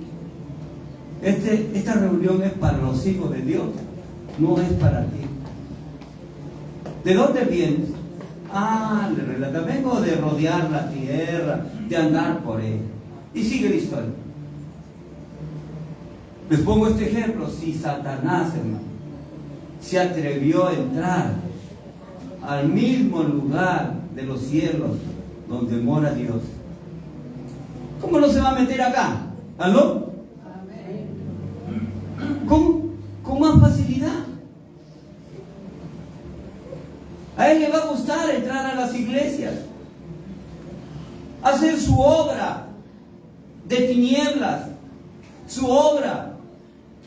Esta reunión es para los hijos de Dios, no es para ti. ¿De dónde vienes? Le relata: vengo de rodear la tierra, de andar por ella. Y sigue la historia. Les pongo este ejemplo. Si Satanás, hermano, se atrevió a entrar al mismo lugar de los cielos donde mora Dios, ¿cómo no se va a meter acá? ¿Aló? Con más facilidad. A él le va a gustar entrar a las iglesias, hacer su obra de tinieblas, su obra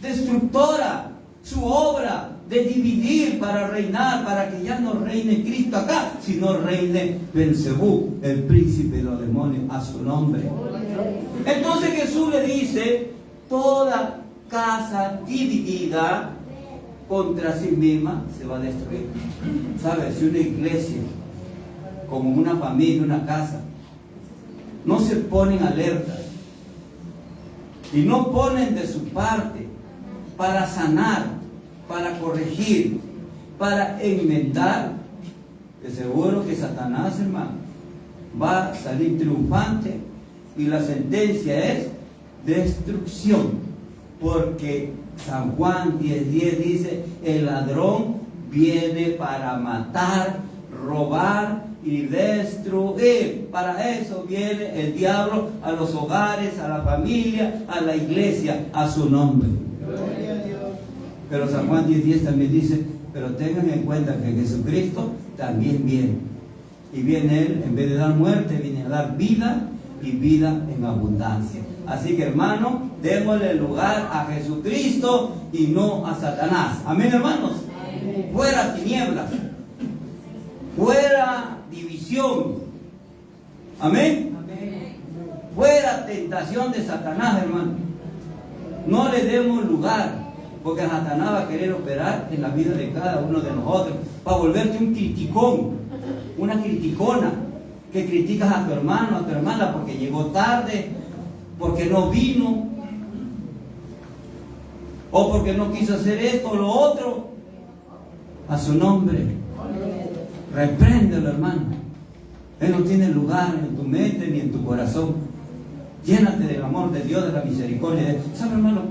destructora, su obra de dividir para reinar, para que ya no reine Cristo acá, sino reine Belcebú, el príncipe de los demonios, a su nombre. Entonces Jesús le dice: toda casa dividida contra sí misma se va a destruir. ¿Sabes? Si una iglesia, como una familia, una casa, no se ponen alertas y no ponen de su parte para sanar, para corregir, para enmendar, de seguro que Satanás, hermano, va a salir triunfante, y la sentencia es destrucción, porque San Juan 10:10 dice: el ladrón viene para matar, robar y destruir. Para eso viene el diablo a los hogares, a la familia, a la iglesia, a su nombre. Pero San Juan 10:10 también dice: pero tengan en cuenta que Jesucristo también viene. Y viene Él, en vez de dar muerte, viene a dar vida, y vida en abundancia. Así que, hermano, démosle lugar a Jesucristo y no a Satanás. Amén, hermanos. Amén. Fuera tinieblas, fuera división. Amén. Amén. Fuera tentación de Satanás, hermano. No le demos lugar, porque Satanás va a querer operar en la vida de cada uno de nosotros, para volverte un criticón, una criticona, que criticas a tu hermano, a tu hermana, porque llegó tarde, porque no vino, o porque no quiso hacer esto o lo otro. A su nombre, repréndelo, hermano. Él no tiene lugar en tu mente ni en tu corazón. Llénate del amor de Dios, de la misericordia. ¿Sabe, hermano?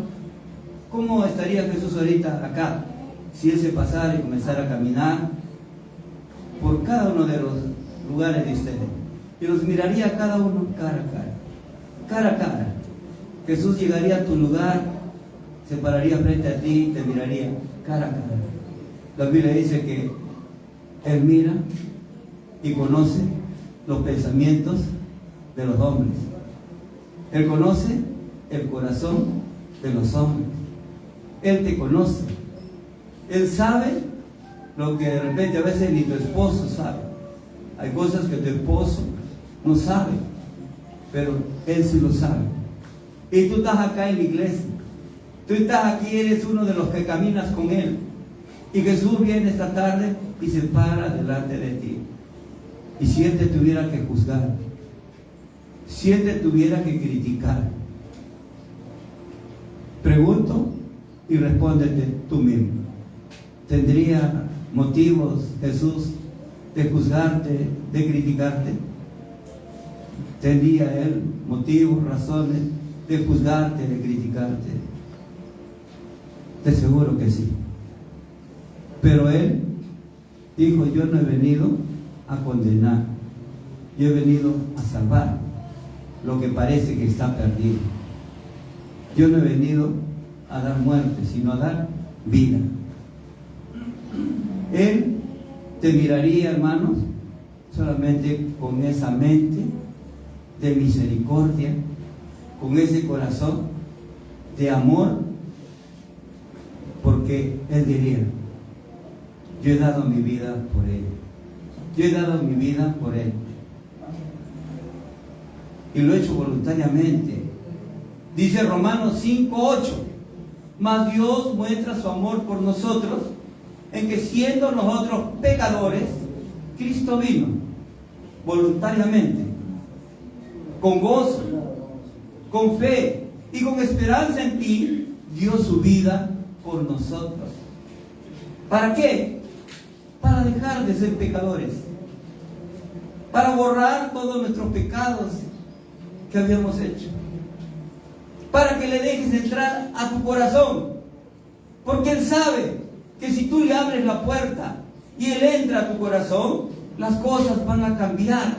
¿Cómo estaría Jesús ahorita acá si Él se pasara y comenzara a caminar por cada uno de los lugares de ustedes y los miraría a cada uno cara a cara? Cara a cara. Jesús llegaría a tu lugar, se pararía frente a ti y te miraría cara a cara. La Biblia dice que Él mira y conoce los pensamientos de los hombres. Él conoce el corazón de los hombres. Él te conoce. Él sabe lo que de repente a veces ni tu esposo sabe. Hay cosas que tu esposo no sabe, pero Él sí lo sabe. Y tú estás acá en la iglesia. Tú estás aquí, eres uno de los que caminas con Él. Y Jesús viene esta tarde y se para delante de ti. Y si Él te tuviera que juzgar, si Él te tuviera que criticar, Pregunto y respóndete tú mismo. ¿Tendría motivos Jesús de juzgarte, de criticarte? ¿Tendría Él motivos, razones de juzgarte, de criticarte? De seguro que sí. Pero Él dijo: yo no he venido a condenar, yo he venido a salvar lo que parece que está perdido. Yo no he venido a dar muerte, sino a dar vida. Él te miraría, hermanos, solamente con esa mente de misericordia, con ese corazón de amor, porque Él diría: yo he dado mi vida por Él, yo he dado mi vida por Él, y lo he hecho voluntariamente. Dice Romanos 5:8: mas Dios muestra su amor por nosotros en que, siendo nosotros pecadores, Cristo vino voluntariamente, con gozo, con fe y con esperanza en ti, dio su vida por nosotros. ¿Para qué? Para dejar de ser pecadores, para borrar todos nuestros pecados que habíamos hecho, para que le dejes entrar a tu corazón, porque Él sabe que si tú le abres la puerta y Él entra a tu corazón, las cosas van a cambiar.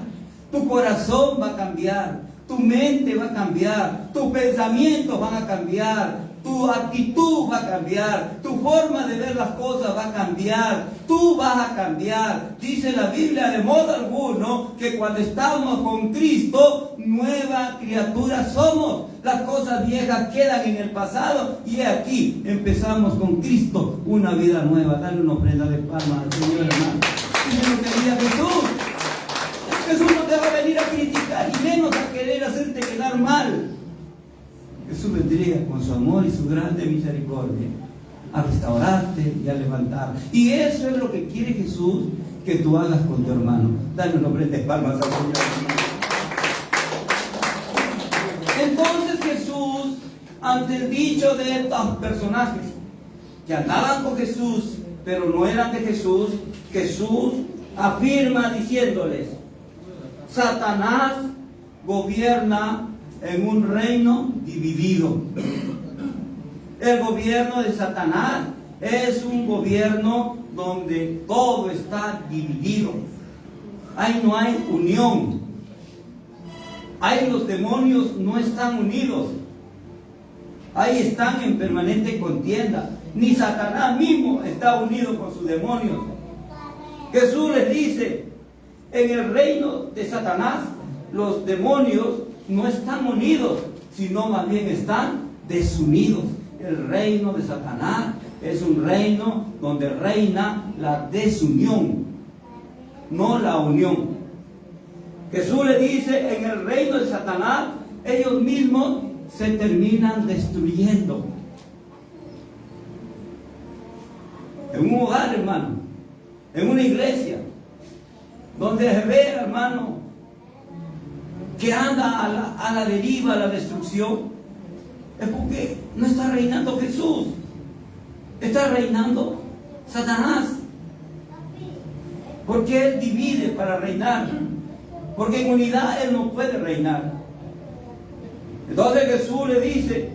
Tu corazón va a cambiar, tu mente va a cambiar, tus pensamientos van a cambiar, tu actitud va a cambiar, tu forma de ver las cosas va a cambiar, tú vas a cambiar. Dice la Biblia de modo alguno que cuando estamos con Cristo, nueva criatura somos. Las cosas viejas quedan en el pasado y aquí empezamos con Cristo una vida nueva. Dale una ofrenda de palmas al Señor, hermano. Dice lo que diría Jesús. Jesús no te va a venir a criticar y menos a querer hacerte quedar mal. Jesús vendría con su amor y su grande misericordia a restaurarte y a levantar. Y eso es lo que quiere Jesús que tú hagas con tu hermano. Dale una ofrenda de palmas al Señor. Entonces Jesús, ante el dicho de estos personajes que andaban con Jesús, pero no eran de Jesús, Jesús afirma diciéndoles: Satanás gobierna en un reino dividido. El gobierno de Satanás es un gobierno donde todo está dividido. Ahí no hay unión. Ahí los demonios no están unidos. Ahí están en permanente contienda. Ni Satanás mismo está unido con sus demonios. Jesús les dice: en el reino de Satanás los demonios no están unidos, sino más bien están desunidos. El reino de Satanás es un reino donde reina la desunión, no la unión. Jesús le dice: en el reino de Satanás ellos mismos se terminan destruyendo. En un hogar, hermano, en una iglesia, donde se ve, hermano, que anda a la deriva, a la destrucción, es porque no está reinando Jesús, está reinando Satanás. Porque Él divide para reinar, porque en unidad Él no puede reinar. Entonces Jesús le dice: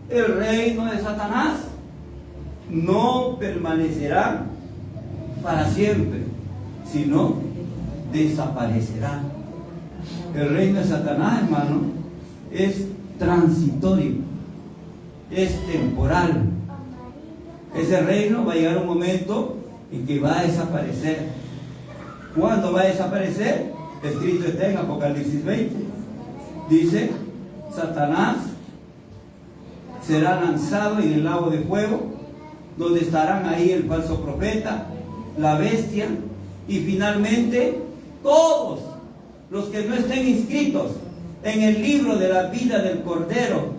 el reino de Satanás no permanecerá para siempre, sino desaparecerá. El reino de Satanás, hermano, es transitorio, es temporal. Ese reino va a llegar un momento en que va a desaparecer. ¿Cuándo va a desaparecer? Escrito está en Apocalipsis 20. Dice: Satanás será lanzado en el lago de fuego, donde estarán ahí el falso profeta, la bestia, y finalmente todos los que no estén inscritos en el libro de la vida del Cordero,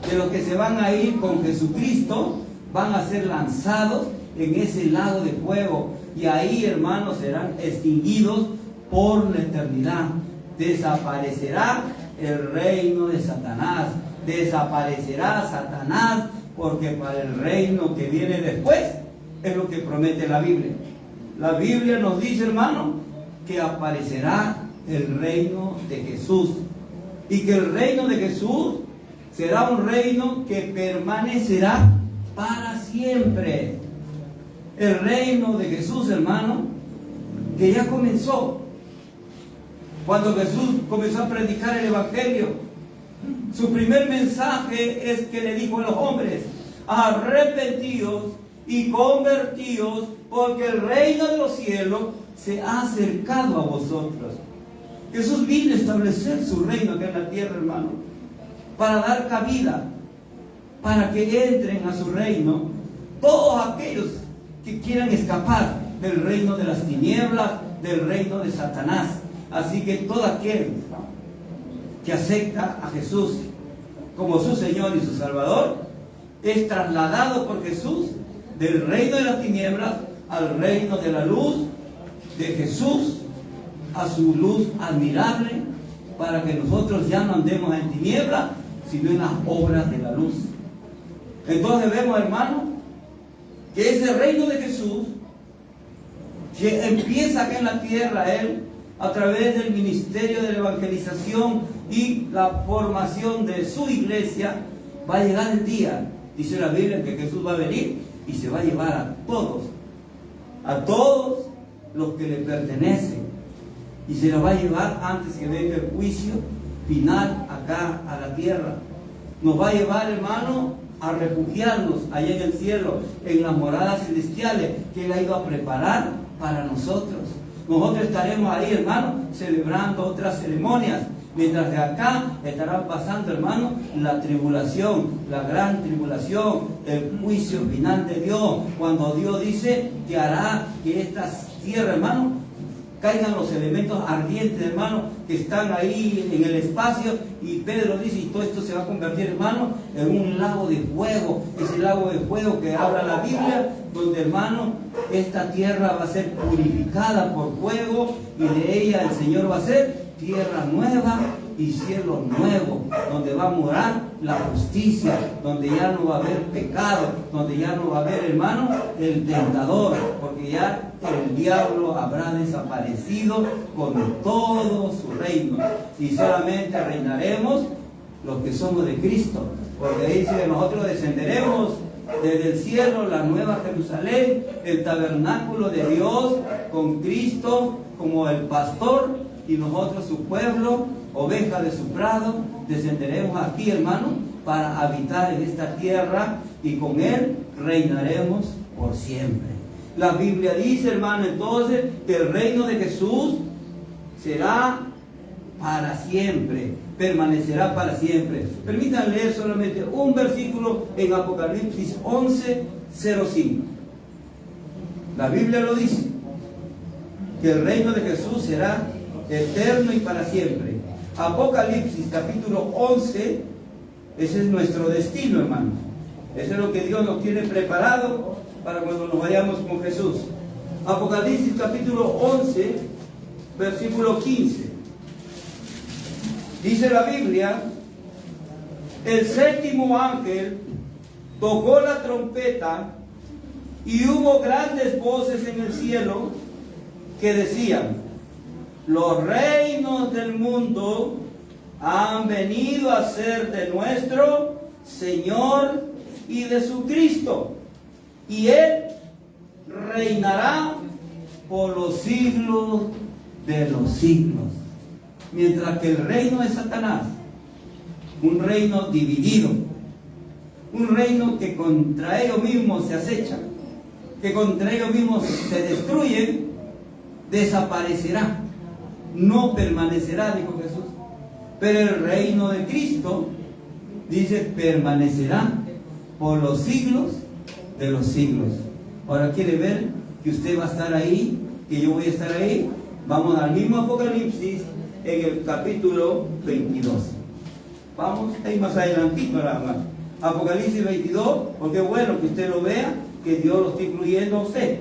de los que se van a ir con Jesucristo, van a ser lanzados en ese lago de fuego, y ahí, hermanos, serán extinguidos por la eternidad. Desaparecerá el reino de Satanás, desaparecerá Satanás porque para el reino que viene después es lo que promete la Biblia. La Biblia nos dice, hermano, que aparecerá el reino de Jesús, y que el reino de Jesús será un reino que permanecerá para siempre. El reino de Jesús, hermano, que ya comenzó. Cuando Jesús comenzó a predicar el Evangelio, su primer mensaje es que le dijo a los hombres: arrepentíos y convertíos, porque el reino de los cielos se ha acercado a vosotros. Jesús vino a establecer su reino acá en la tierra, hermano, para dar cabida, para que entren a su reino todos aquellos que quieran escapar del reino de las tinieblas, del reino de Satanás. Así que todo aquel que acepta a Jesús como su Señor y su Salvador es trasladado por Jesús del reino de las tinieblas al reino de la luz de Jesús, a su luz admirable, para que nosotros ya no andemos en tinieblas, sino en las obras de la luz. Entonces vemos, hermano, que ese reino de Jesús, que empieza acá en la tierra, Él, a través del ministerio de la evangelización y la formación de su iglesia, va a llegar el día, dice la Biblia, que Jesús va a venir y se va a llevar a todos los que le pertenecen, y se los va a llevar antes que venga el juicio final acá a la tierra. Nos va a llevar, hermano, a refugiarnos allá en el cielo, en las moradas celestiales que Él ha ido a preparar para nosotros. Nosotros estaremos ahí, hermano, celebrando otras ceremonias, mientras que acá estarán pasando, hermano, la tribulación, la gran tribulación, el juicio final de Dios, cuando Dios dice que hará que esta tierra, hermano, caigan los elementos ardientes, hermano, que están ahí en el espacio, y Pedro dice, y todo esto se va a convertir, hermano, en un lago de fuego. Ese lago de fuego que habla la Biblia, donde, hermano, esta tierra va a ser purificada por fuego, y de ella el Señor va a ser tierra nueva y cielo nuevo, donde va a morar la justicia, donde ya no va a haber pecado, donde ya no va a haber, hermano, el tentador, porque ya el diablo habrá desaparecido con todo su reino, y solamente reinaremos los que somos de Cristo, porque dice que nosotros descenderemos desde el cielo, la nueva Jerusalén, el tabernáculo de Dios, con Cristo como el pastor, y nosotros su pueblo, oveja de su prado. Descenderemos aquí, hermano, para habitar en esta tierra, y con Él reinaremos por siempre. La Biblia dice, hermano, entonces, que el reino de Jesús será para siempre, permanecerá para siempre. Permítanme leer solamente un versículo en Apocalipsis 11:05. La Biblia lo dice, que el reino de Jesús será eterno y para siempre. Apocalipsis capítulo 11, ese es nuestro destino, hermano. Eso es lo que Dios nos tiene preparado para cuando nos vayamos con Jesús. Apocalipsis capítulo 11, versículo 15. Dice la Biblia: el séptimo ángel tocó la trompeta, y hubo grandes voces en el cielo que decían: los reinos del mundo han venido a ser de nuestro Señor y de su Cristo, y Él reinará por los siglos de los siglos. Mientras que el reino de Satanás, un reino dividido, un reino que contra ellos mismos se acecha, que contra ellos mismos se destruyen, desaparecerá, no permanecerá, dijo Jesús. Pero el reino de Cristo, dice, permanecerá por los siglos de los siglos. Ahora, ¿quiere ver que usted va a estar ahí, que yo voy a estar ahí? Vamos al mismo Apocalipsis, en el capítulo 22. Vamos, ahí más adelantito nada más. Apocalipsis 22, porque es bueno que usted lo vea, que Dios lo está incluyendo a usted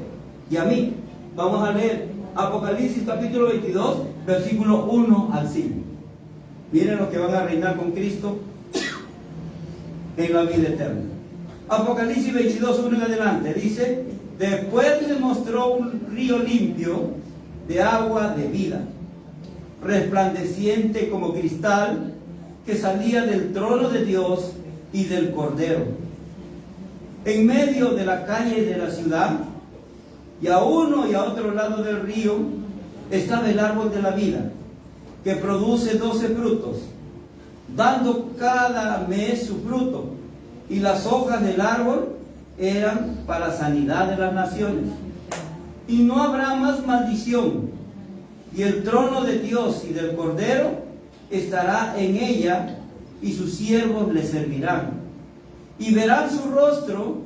y a mí. Vamos a leer Apocalipsis capítulo 22, versículo 1 al 5. Miren los que van a reinar con Cristo en la vida eterna. Apocalipsis 22, 1 en adelante, dice: después le mostró un río limpio de agua de vida, resplandeciente como cristal, que salía del trono de Dios y del Cordero. En medio de la calle de la ciudad, y a uno y a otro lado del río, estaba el árbol de la vida, que produce 12 frutos, dando cada mes su fruto, y las hojas del árbol eran para sanidad de las naciones. Y no habrá más maldición, y el trono de Dios y del Cordero estará en ella, y sus siervos le servirán. Y verán su rostro,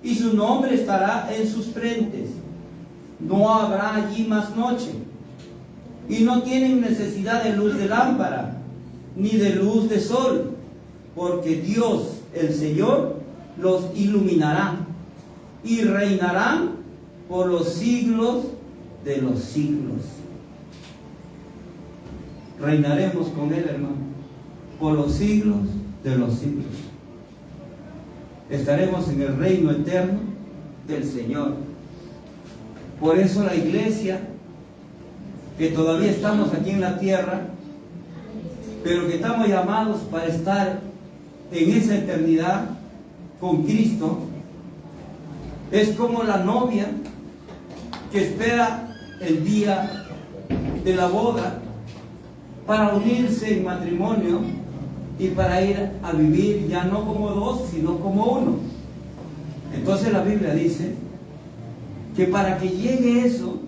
y su nombre estará en sus frentes. No habrá allí más noche, y no tienen necesidad de luz de lámpara, ni de luz de sol, porque Dios, el Señor, los iluminará, y reinarán por los siglos de los siglos. Reinaremos con Él, hermano, por los siglos de los siglos. Estaremos en el reino eterno del Señor. Por eso la iglesia, que todavía estamos aquí en la tierra, pero que estamos llamados para estar en esa eternidad con Cristo, es como la novia que espera el día de la boda para unirse en matrimonio y para ir a vivir ya no como dos, sino como uno. Entonces la Biblia dice que para que llegue eso,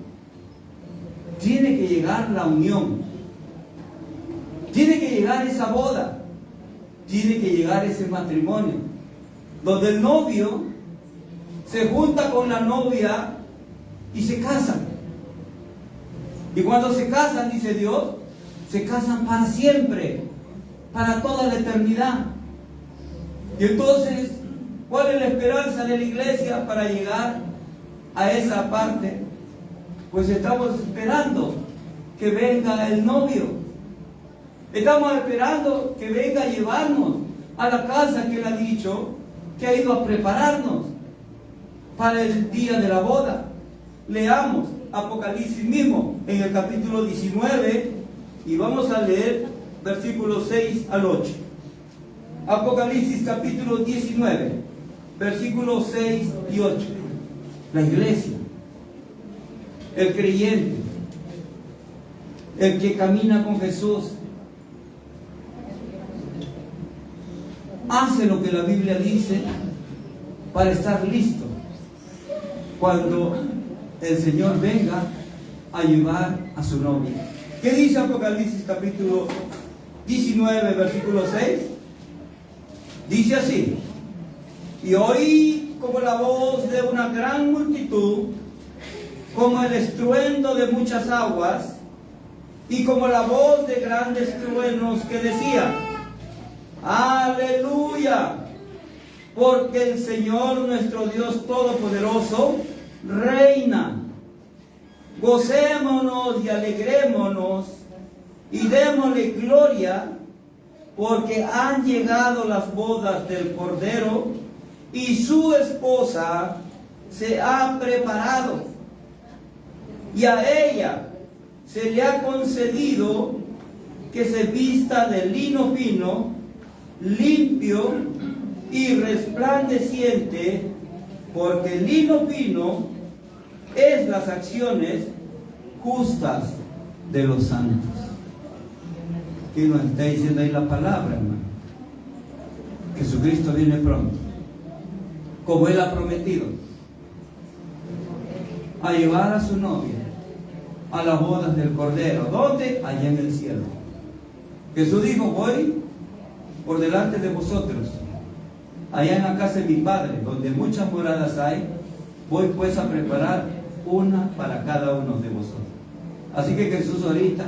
tiene que llegar la unión, tiene que llegar esa boda, tiene que llegar ese matrimonio, donde el novio se junta con la novia y se casan. Y cuando se casan, dice Dios, se casan para siempre, para toda la eternidad. Y entonces, ¿cuál es la esperanza de la iglesia para llegar a esa parte? Pues estamos esperando que venga el novio. Estamos esperando que venga a llevarnos a la casa que Él ha dicho que ha ido a prepararnos para el día de la boda. Leamos Apocalipsis mismo en el capítulo 19 y vamos a leer versículos 6 al 8. Apocalipsis capítulo 19, versículos 6 y 8. La iglesia, el creyente, el que camina con Jesús, hace lo que la Biblia dice para estar listo cuando el Señor venga a llevar a su novia. ¿Qué dice Apocalipsis capítulo 19, versículo 6? Dice así: y oí como la voz de una gran multitud, como el estruendo de muchas aguas, y como la voz de grandes truenos que decía: aleluya, porque el Señor nuestro Dios Todopoderoso reina. Gocémonos y alegrémonos y démosle gloria, porque han llegado las bodas del Cordero y su esposa se ha preparado, y a ella se le ha concedido que se vista de lino fino, limpio y resplandeciente, porque el lino fino es las acciones justas de los santos. ¿Qué nos está diciendo ahí la palabra, hermano? Jesucristo viene pronto, como Él ha prometido, a llevar a su novia a las bodas del Cordero. ¿Dónde? Allá en el cielo. Jesús dijo: voy por delante de vosotros, allá en la casa de mi Padre, donde muchas moradas hay, voy pues a preparar una para cada uno de vosotros. Así que Jesús ahorita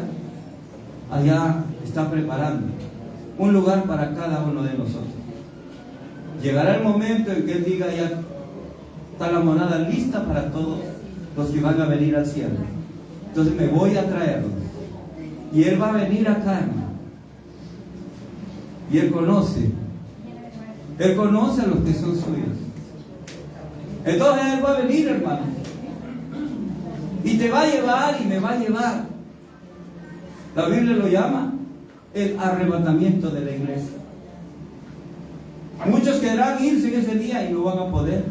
allá está preparando un lugar para cada uno de nosotros. Llegará el momento en que Él diga: ya está la morada lista para todos los que van a venir al cielo. Entonces me voy a traerlos, y Él va a venir acá, hermano, y Él conoce Él conoce a los que son suyos. Entonces Él va a venir, hermano. Y te va a llevar y me va a llevar. La Biblia lo llama el arrebatamiento de la iglesia. Muchos querrán irse en ese día y no van a poder,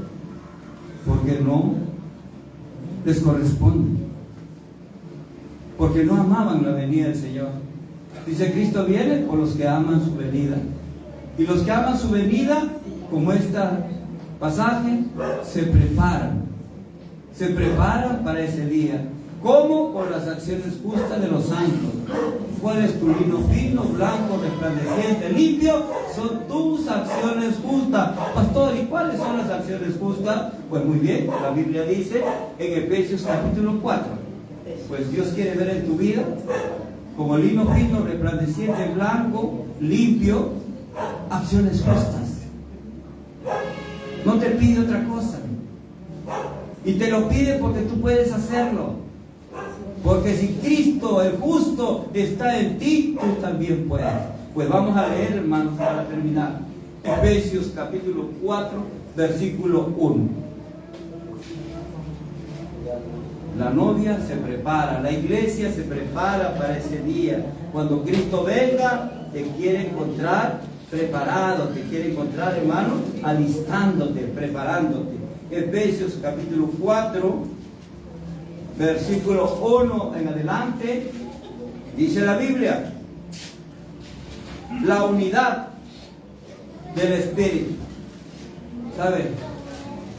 porque no les corresponde, porque no amaban la venida del Señor. Dice, Cristo viene por los que aman su venida. Y los que aman su venida, como este pasaje, se preparan para ese día. ¿Cómo? Por las acciones justas de los santos. ¿Cuál es tu lino fino, blanco, resplandeciente, limpio? Son tus acciones justas. Pastor, ¿y cuáles son las acciones justas? Pues muy bien, la Biblia dice en Efesios capítulo 4. Pues Dios quiere ver en tu vida como lino fino, resplandeciente, blanco, limpio, acciones justas. No te pide otra cosa. Y te lo pide porque tú puedes hacerlo. Porque si Cristo, el justo, está en ti, tú también puedes. Pues vamos a leer, hermanos, para terminar. Efesios capítulo 4, versículo 1. La novia se prepara, la iglesia se prepara para ese día. Cuando Cristo venga, te quiere encontrar preparado, te quiere encontrar, hermano, alistándote, preparándote. Efesios capítulo 4, versículo 1 en adelante, dice la Biblia, la unidad del Espíritu. ¿Sabe?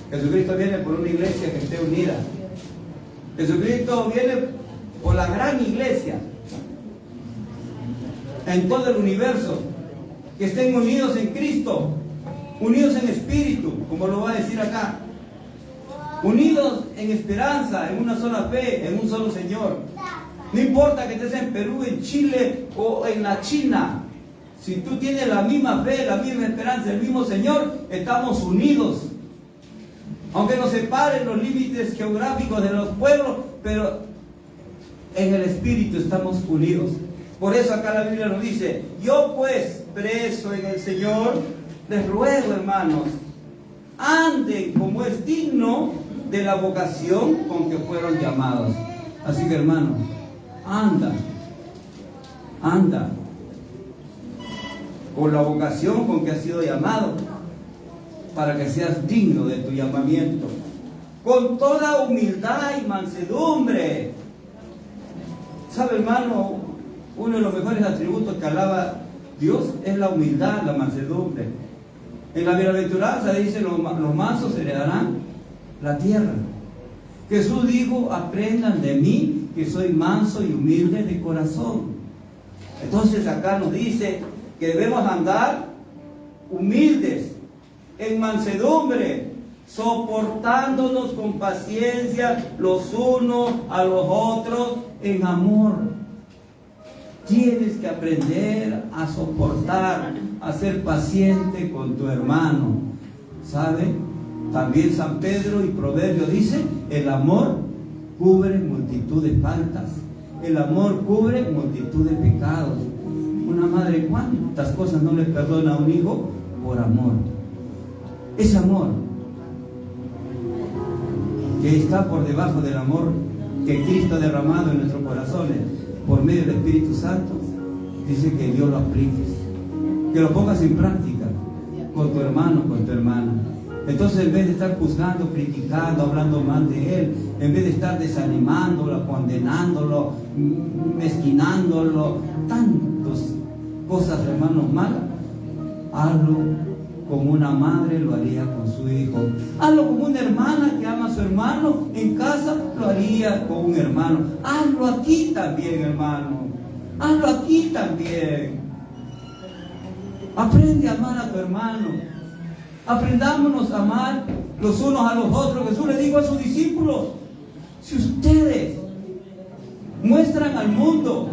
Jesucristo viene por una iglesia que esté unida. Jesucristo viene por la gran iglesia en todo el universo, que estén unidos en Cristo, unidos en espíritu, como lo va a decir acá, unidos en esperanza, en una sola fe, en un solo Señor. No importa que estés en Perú, en Chile o en la China, si tú tienes la misma fe, la misma esperanza, el mismo Señor, estamos unidos. Aunque nos separen los límites geográficos de los pueblos, pero en el Espíritu estamos unidos. Por eso acá la Biblia nos dice, yo pues, preso en el Señor, les ruego, hermanos, anden como es digno de la vocación con que fueron llamados. Así que, hermano, anda con la vocación con que has sido llamado, para que seas digno de tu llamamiento, con toda humildad y mansedumbre. ¿Sabe, hermano? Uno de los mejores atributos que alaba Dios es la humildad, la mansedumbre. En la bienaventuranza dice, los mansos heredarán la tierra. Jesús dijo, aprendan de mí, que soy manso y humilde de corazón. Entonces acá nos dice que debemos andar humildes, en mansedumbre, soportándonos con paciencia los unos a los otros en amor. Tienes que aprender a soportar, a ser paciente con tu hermano. ¿Sabe? También San Pedro y Proverbio dice, el amor cubre multitud de faltas. El amor cubre multitud de pecados. Una madre, ¿cuántas cosas no le perdona a un hijo por amor? Ese amor que está por debajo del amor que Cristo ha derramado en nuestros corazones por medio del Espíritu Santo, dice que Dios lo apliques, que lo pongas en práctica con tu hermano, con tu hermana. Entonces, en vez de estar juzgando, criticando, hablando mal de él, en vez de estar desanimándolo, condenándolo, mezquinándolo, tantas cosas, hermanos, malas, hazlo como una madre lo haría con su hijo. Hazlo como una hermana que ama a su hermano en casa, lo haría con un hermano. Hazlo aquí también, hermano. Hazlo aquí también. Aprende a amar a tu hermano. Aprendámonos a amar los unos a los otros. Jesús le dijo a sus discípulos, si ustedes muestran al mundo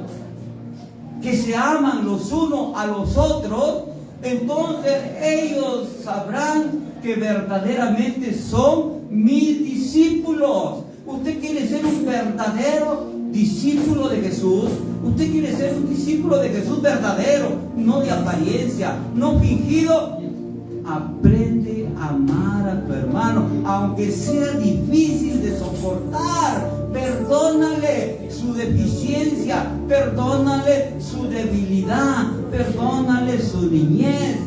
que se aman los unos a los otros, entonces ellos sabrán que verdaderamente son mis discípulos. ¿Usted quiere ser un verdadero discípulo de Jesús? ¿Usted quiere ser un discípulo de Jesús verdadero, no de apariencia, no fingido? aprende a amar a tu hermano, aunque sea difícil de soportar. Perdónale su deficiencia, perdónale su debilidad, perdónale su niñez.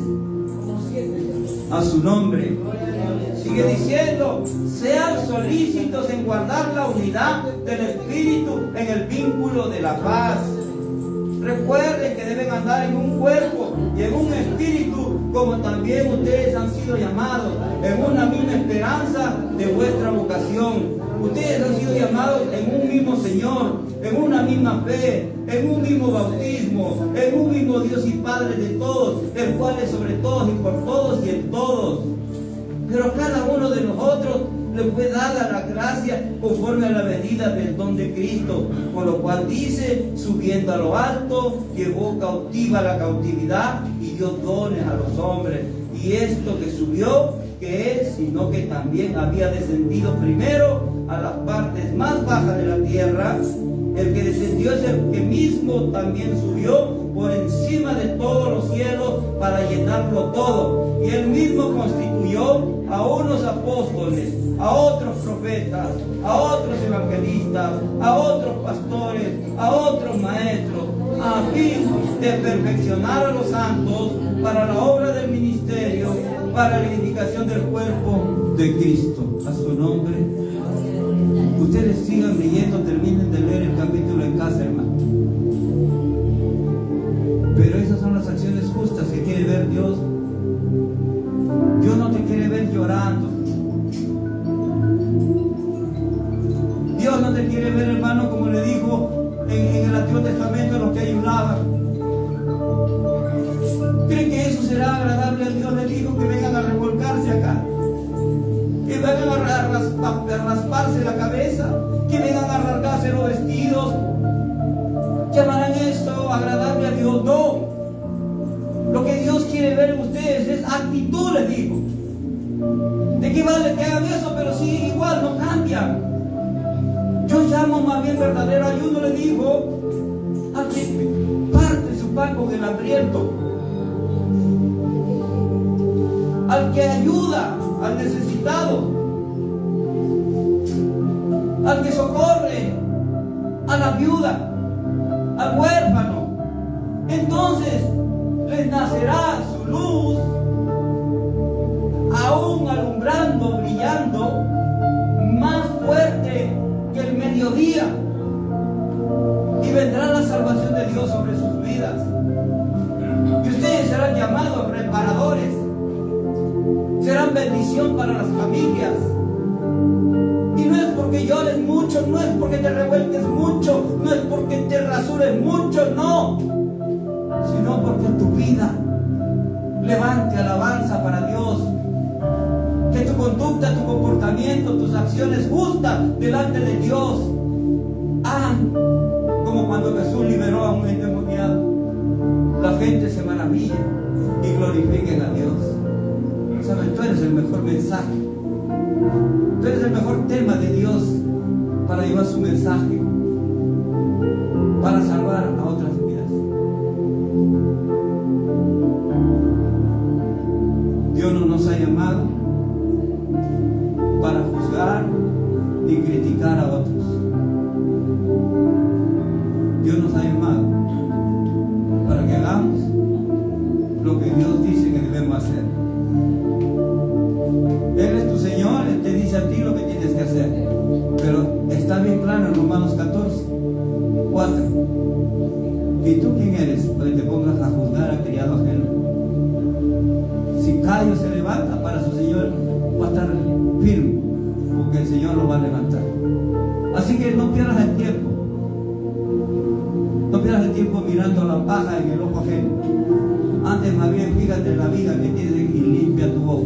A su nombre. Sigue diciendo: sean solícitos en guardar la unidad del Espíritu en el vínculo de la paz. Recuerden que deben andar en un cuerpo y en un espíritu, como también ustedes han sido llamados, en una misma esperanza de vuestra vocación. Ustedes han sido llamados en un mismo Señor, en una misma fe, en un mismo bautismo, en un mismo Dios y Padre de todos, el cual es sobre todos y por todos y en todos. Pero cada uno de nosotros le fue dada la gracia conforme a la medida del don de Cristo, por lo cual dice: subiendo a lo alto, llevó cautiva la cautividad y dio dones a los hombres. Y esto que subió, que es, sino que también había descendido primero a las partes más bajas de la tierra. El que descendió es el que mismo también subió por encima de todos los cielos para llenarlo todo. Y él mismo constituyó a unos apóstoles, a otros profetas, a otros evangelistas, a otros pastores, a otros maestros, a fin de perfeccionar a los santos para la obra del ministerio, para la edificación del cuerpo de Cristo. A su nombre. Ustedes sigan leyendo, terminen de leer el capítulo en casa, hermano. Pero esas son las acciones justas que quiere ver Dios. Dios no te quiere ver llorando. Dios no te quiere ver, hermano, como le dijo en el Antiguo Testamento a los que ayudaban. ¿Creen que eso será agradable a Dios? Le dijo que vengan a revolcarse acá, que vengan a rasparse la cabeza, que vengan a rasgarse los vestidos. ¿Llamarán esto agradable a Dios? No. Lo que Dios quiere ver en ustedes es actitud, les digo. ¿De qué vale que hagan eso, pero siguen igual, no cambian? Yo llamo más bien verdadero ayuno, le digo, al que parte su pan con el hambriento, al que ayuda al necesitado, al que socorre a la viuda, al huérfano. Entonces les nacerá su luz, aún alumbrando, brillando, más fuerte que el mediodía, y vendrá la salvación de Dios sobre sus vidas. Y ustedes serán llamados reparadores, serán bendición para las familias. Y no es porque llores mucho, no es porque te revuelques mucho, no es porque te rasures mucho, no, sino porque tu vida levante alabanza para Dios, que tu conducta, tu comportamiento, tus acciones justas delante de Dios hagan como cuando Jesús liberó a un endemoniado. La gente se maravilla y glorifiquen a Dios. ¿Sabes? Tú eres el mejor mensaje, tú eres el mejor tema de Dios para llevar su mensaje, para salvar a otras vidas. Dios no nos ha llamado para juzgar ni criticar a otros. Dios nos ha llamado para que hagamos lo que Dios dice que debemos hacer. Él es tu Señor, Él te dice a ti lo que tienes que hacer. Pero está bien claro en Romanos 14, 4. ¿Y tú quién eres para que te pongas a juzgar a criado ajeno? Si Cayo se levanta para su Señor, va a estar firme, porque el Señor lo va a levantar. Así que no pierdas el tiempo. No pierdas el tiempo mirando la paja en el ojo ajeno. Antes, más bien, fíjate en la vida que tienes y limpia tu ojo.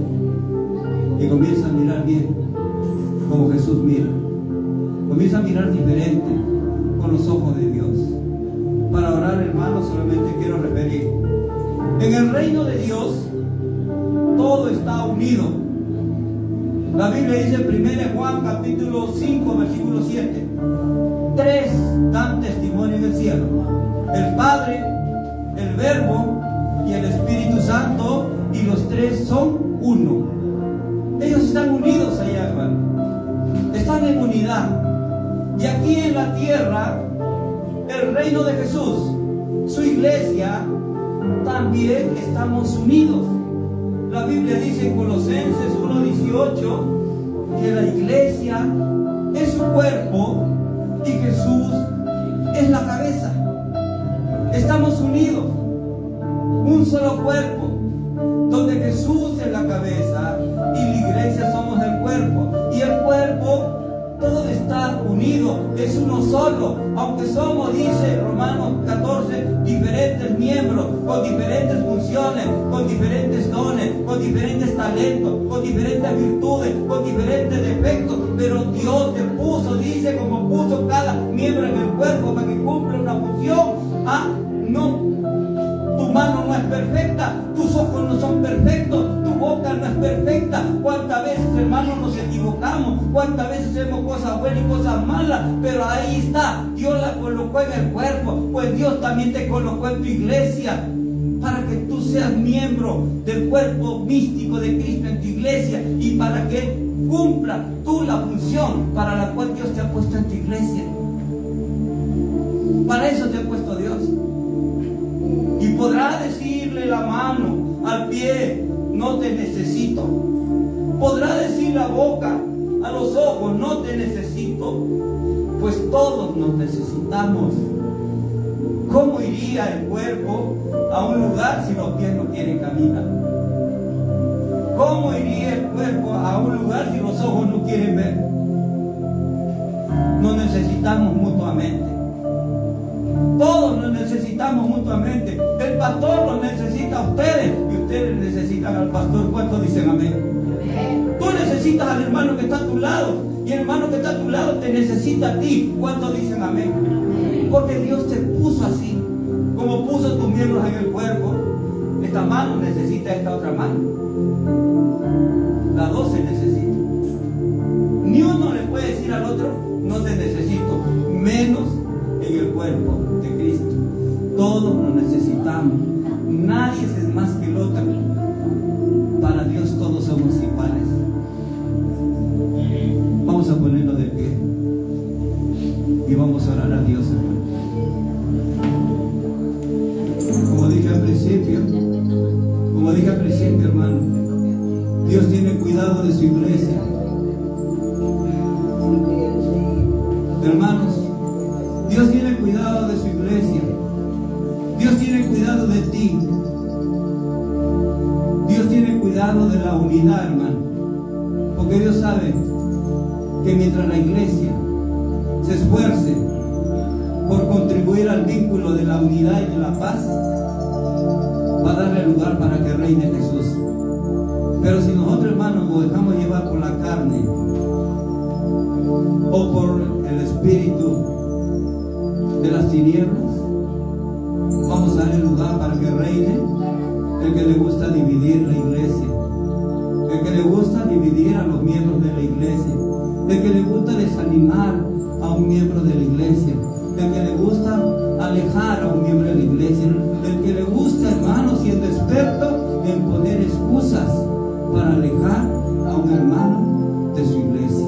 Y comienza a mirar bien, como Jesús mira. Comienza a mirar diferente, con los ojos de Dios. Para orar, hermanos, solamente quiero referir. En el reino de Dios, todo está unido. La Biblia dice en 1 Juan capítulo 5, versículo 7. 3 dan testimonio en el cielo: el Padre, el Verbo y el Espíritu Santo, y los tres son uno. Ellos están unidos allá, hermano. Están en unidad. Y aquí en la tierra, el reino de Jesús, su iglesia, también estamos unidos. La Biblia dice en Colosenses 1:18 que la iglesia es su cuerpo y Jesús es la cabeza. Estamos unidos, un solo cuerpo, donde Jesús es la cabeza y la iglesia somos el cuerpo. Y el cuerpo, todo está unido, es uno solo, aunque somos, dice Romanos 14, diferentes miembros, con diferentes funciones, con diferentes dones, con diferentes talentos, con diferentes virtudes, con diferentes defectos, pero Dios te puso, dice, como puso cada miembro en el cuerpo para que cumpla una función. No, tu mano no es perfecta, tus ojos no son perfectos, tu boca no es perfecta. ¿Cuántas veces, hermanos, nos equivocamos? ¿Cuántas veces hacemos cosas buenas y cosas malas? Pero ahí está, Dios la colocó en el cuerpo. Pues Dios también te colocó en tu iglesia para que tú seas miembro del cuerpo místico de Cristo en tu iglesia y para que cumpla tú la función para la cual Dios te ha puesto en tu iglesia. Para eso te ha puesto Dios. Y podrá decirle la mano al pie, no te necesito. Podrá decir la boca a los ojos, no te necesito. Pues todos nos necesitamos. ¿Cómo iría el cuerpo a un lugar si los pies no quieren caminar? ¿Cómo iría el cuerpo a un lugar si los ojos no quieren ver? Nos necesitamos mutuamente. Todos nos necesitamos mutuamente. El pastor los necesita a ustedes y ustedes necesitan al pastor. ¿Cuántos dicen amén? Tú necesitas al hermano que está a tu lado y el hermano que está a tu lado te necesita a ti. ¿Cuántos dicen amén? Porque Dios te puso así, como puso tus miembros en el cuerpo. Esta mano necesita esta otra mano. Las dos se necesitan. Ni uno le puede decir al otro, no te necesito, menos en el cuerpo de Cristo. Todos nos necesitamos. Nadie es más que el otro. Para Dios todos somos iguales. Vamos a ponernos de pie y vamos a orar a Dios, hermano. Como dije al principio, hermano, Dios tiene cuidado de su iglesia. Hermanos, Dios tiene cuidado de su iglesia. Dios tiene cuidado de ti. Dios tiene cuidado de la unidad, hermano. Porque Dios sabe que mientras la iglesia se esfuerce por contribuir al vínculo de la unidad y de la paz, va a darle lugar para que reine Jesús. Pero si nosotros, hermanos, nos dejamos llevar por la carne o por el espíritu de las tinieblas, vamos a darle lugar para que reine el que le gusta dividir la iglesia, el que le gusta dividir a los miembros de la iglesia, el que le gusta desanimar a un miembro de la iglesia, el que le gusta alejar a un miembro de la iglesia, el que le gusta, hermano, siendo experto en poner excusas para alejar a un hermano de su iglesia.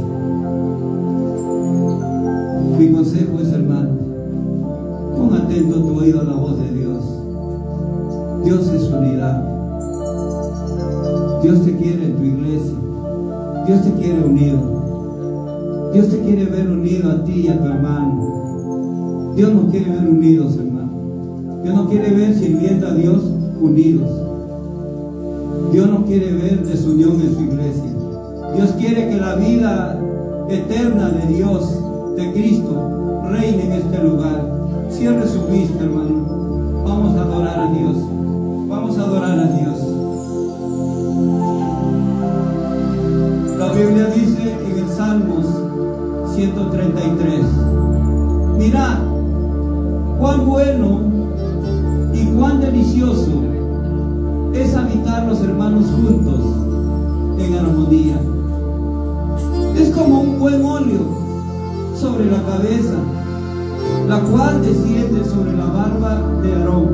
Mi consejo es, hermano, pon atento tu oído a la voz de Dios. Dios es unidad. Dios te quiere en tu iglesia. Dios te quiere unido. Dios te quiere ver unido a ti y a tu hermano. Dios nos quiere ver unidos, hermano. Dios nos quiere ver sirviendo a Dios unidos. Dios no quiere ver desunión en su iglesia. Dios quiere que la vida eterna de Dios, de Cristo, reine en este lugar. Cierre su vista, hermano. Vamos a adorar a Dios. Vamos a adorar a Dios. La Biblia dice en el Salmos 133: mirad cuán bueno y cuán delicioso es habitar los hermanos juntos en armonía. Es como un buen óleo sobre la cabeza, la cual desciende sobre la barba de Aarón,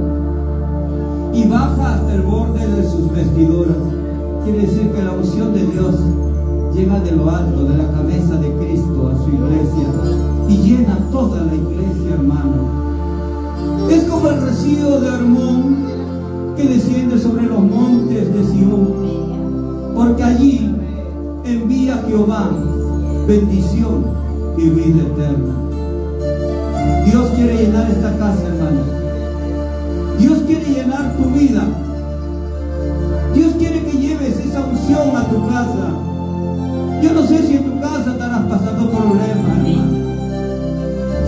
y baja hasta el borde de sus vestiduras. Quiere decir que la unción de Dios llega de lo alto, de la cabeza de Cristo a su iglesia y llena toda la iglesia, hermano. Es como el rocío de Hermón que desciende sobre los montes de Sión, porque allí envía Jehová bendición y vida eterna. Dios quiere llenar esta casa, hermano. Dios quiere llenar tu vida. Dios quiere que lleves esa unción a tu casa. Yo no sé si en tu casa estarás pasando problemas, hermano.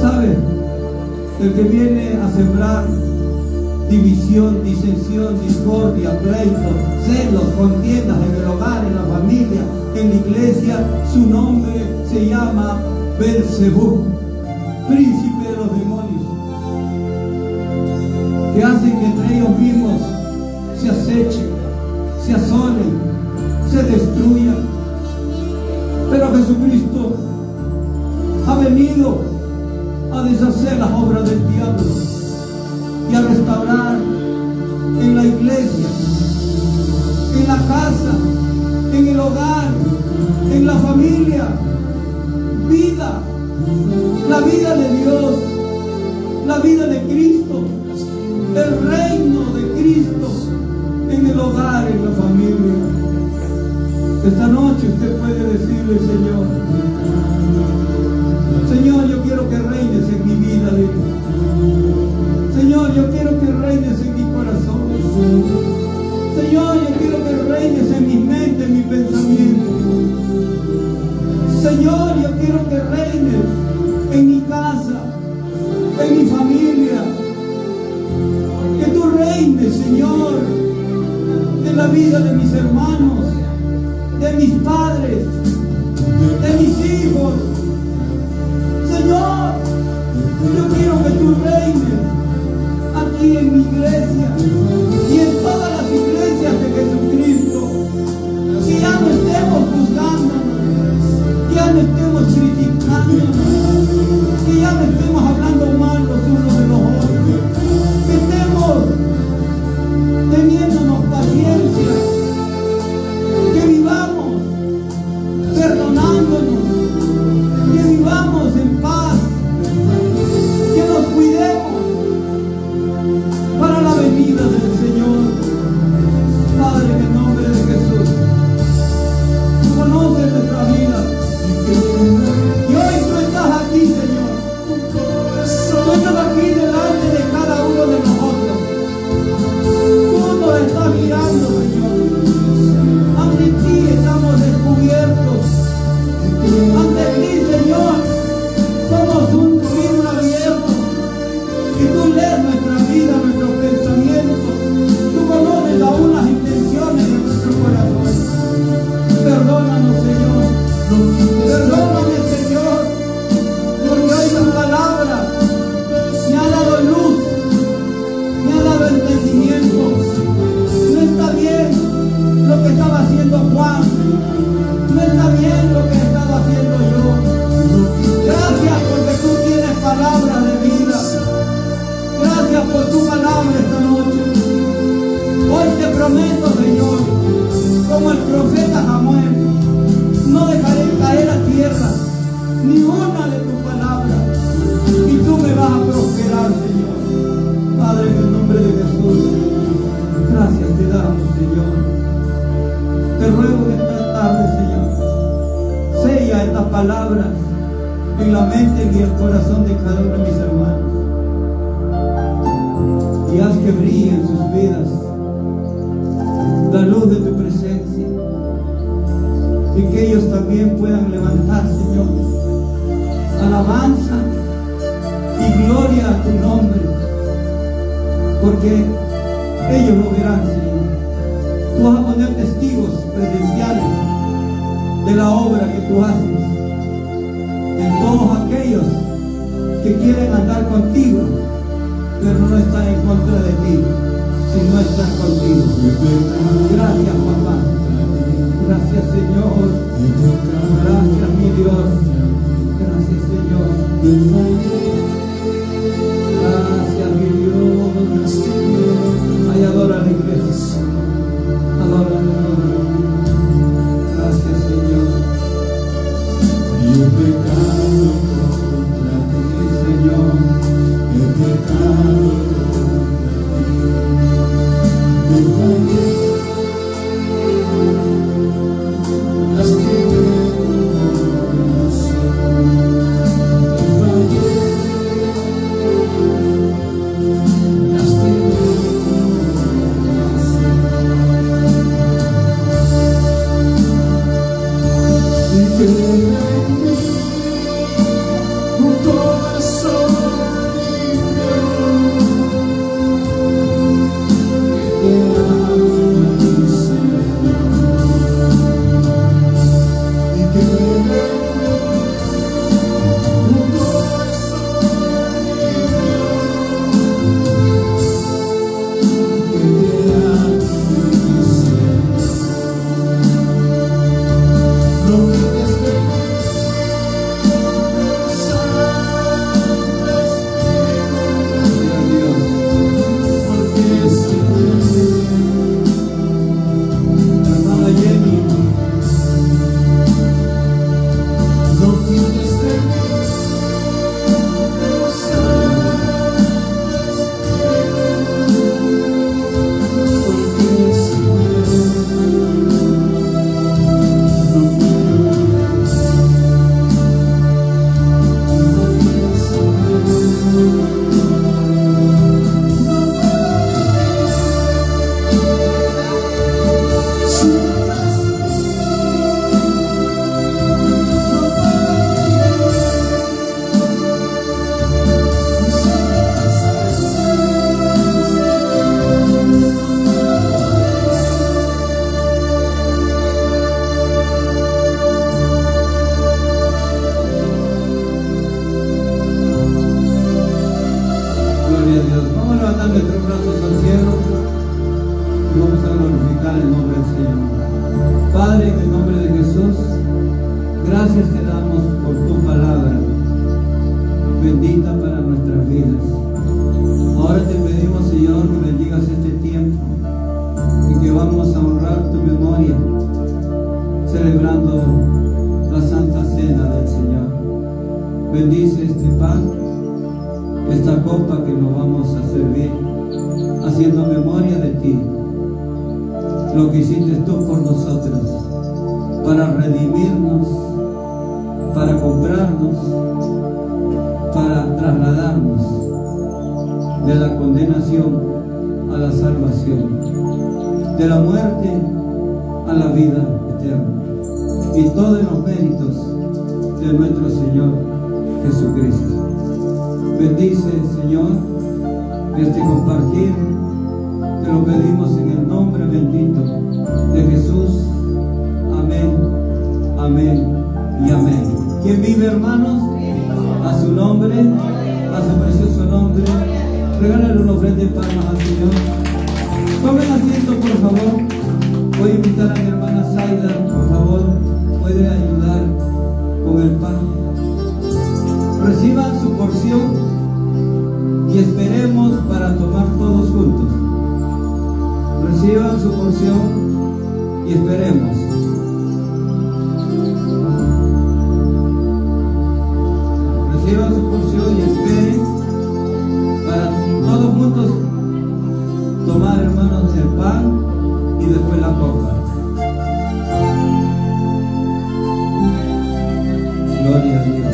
¿Sabes? El que viene a sembrar división, disensión, discordia, pleito, celos, contiendas en el hogar, en la familia, en la iglesia, su nombre se llama Beelzebú, príncipe de los demonios, que hacen que entre ellos mismos se acechen, se asolen, se destruyan. Pero Jesucristo ha venido a deshacer las obras del diablo y a restaurar en la iglesia, en la casa, en el hogar, en la familia, vida, la vida de Dios, la vida de Cristo, el reino de Cristo en el hogar, en la familia. Esta noche usted puede decirle: Señor, Señor, yo quiero que reines en mi vida, Señor, yo quiero que reines en mi corazón. Señor, yo quiero que reines en mi mente, en mi pensamiento. Señor, yo quiero que reines en mi casa, en mi familia. Que tú reines, Señor, en la vida de mis hermanos, de mis padres, de mis hijos. Señor, yo quiero que tú reines aquí en mi iglesia y en todas las iglesias de Jesucristo. Que ya no estemos juzgándonos, que ya no estemos criticándonos, que ya no estemos hablando mal los unos de los otros, que estemos teniéndonos paciencia, que vivamos perdonándonos, que vivamos en paz, que nos cuidemos para la venida del Señor. Padre, en el nombre de Jesús, tú conoces nuestra vida y hoy tú estás aquí, Señor. Tú estás aquí delante de cada uno de nosotros. Tú nos estás mirando, Señor. Ante ti estamos descubiertos. Ante ti, Señor, somos un libro abierto y tú lees nuestra vida, nuestros pensamientos. Tú conoces aún las intenciones de nuestro corazón. Perdónanos, Señor. Perdóname, Señor, porque hoy tu palabra me ha dado luz, me ha dado entendimiento. No está bien lo que estaba haciendo Juan. No está bien lo que he estado haciendo yo. Gracias porque tú tienes palabras de vida. Gracias por tu palabra esta noche. Hoy te prometo, Señor, como el profeta Samuel, no dejaré caer a tierra ni una de tus palabras, y tú me vas a prosperar, Señor. Padre, en el nombre de Jesús, gracias te damos, Señor. Te ruego en esta tarde, Señor, sella estas palabras en la mente y el corazón de cada uno de mis hermanos, y haz que brille en sus vidas la luz de tu presencia, y que ellos también puedan levantar, Señor, alabanza y gloria a tu nombre, porque ellos lo verán, Señor. Tú vas a poner testigos presenciales de la obra que tú haces en todos aquellos que quieren andar contigo, pero no están en contra de ti, sino están contigo. Gracias, papá. Gracias, Señor. Gracias, mi Dios. Gracias, Señor. Gracias, mi Dios. Ay, adórale. pecado contra ti, Señor, he pecado contra ti. Me fallé, lastimé tu corazón. Me fallé, lastimé tu corazón. Y creo en mí un corazón limpio que te ama, Señor. Y creo en mí un corazón limpio que te ama, Señor. No quites de mí el Santo Espíritu, porque sin ti, hermana Jenny, no quites de mí el Santo Espíritu, porque sin ti no quiero. Gloria a Dios. Vamos a levantar nuestros brazos al cielo y vamos a glorificar el nombre del Señor. Padre, en el nombre de Jesús, gracias te damos por tu palabra, bendita para nuestras vidas. Ahora te pedimos, Señor, que bendigas este tiempo y que vamos a honrar tu memoria, celebrando la Santa Cena del Señor. Bendice este pan, esta copa que nos vamos a servir, haciendo memoria de ti, lo que hiciste tú por nosotros, para redimirnos, para comprarnos, para trasladarnos de la condenación a la salvación, de la muerte a la vida eterna, y todos los méritos de nuestro Señor Jesucristo. Bendice, Señor, este compartir, te lo pedimos en el nombre bendito de Jesús. Amén, amén y amén. ¿Quién vive, hermanos? A su nombre, a su precioso nombre. Regálale una ofrenda de palmas al Señor. Tomen asiento, por favor. Voy a invitar a mi hermana Zaida, por favor, puede ayudar con el pan. Reciban su porción y esperemos para tomar todos juntos. Reciban su porción y esperemos. Reciban su porción y esperen para todos juntos tomar, hermanos, el pan y después la copa. Gloria a Dios. Gloria a Dios.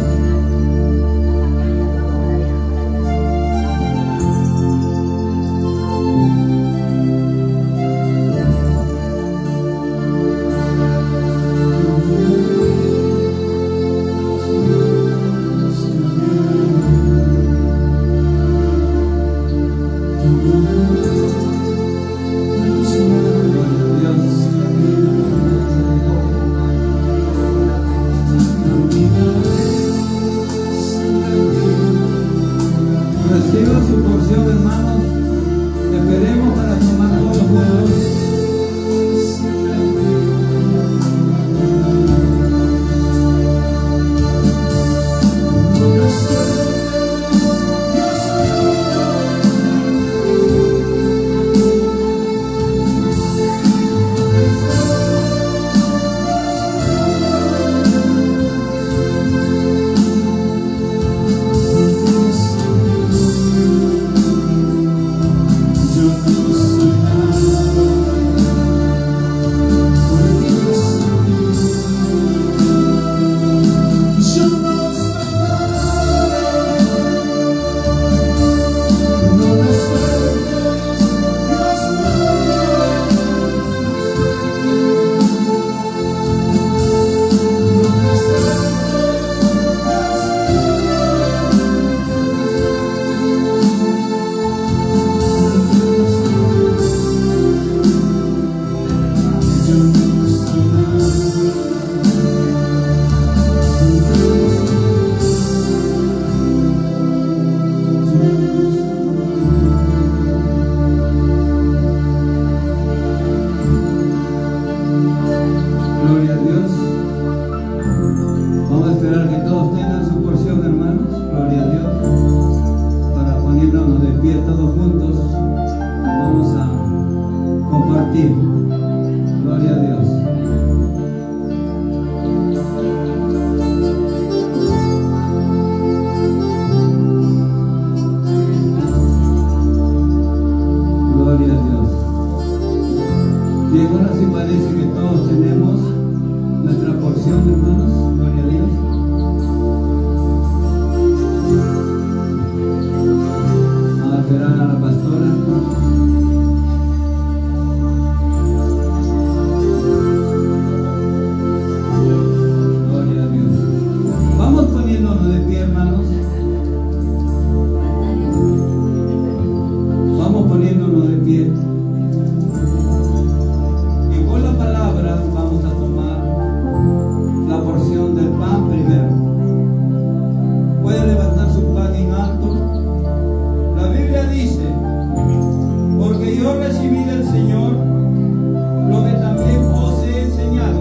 yo recibí del Señor lo que también os he enseñado,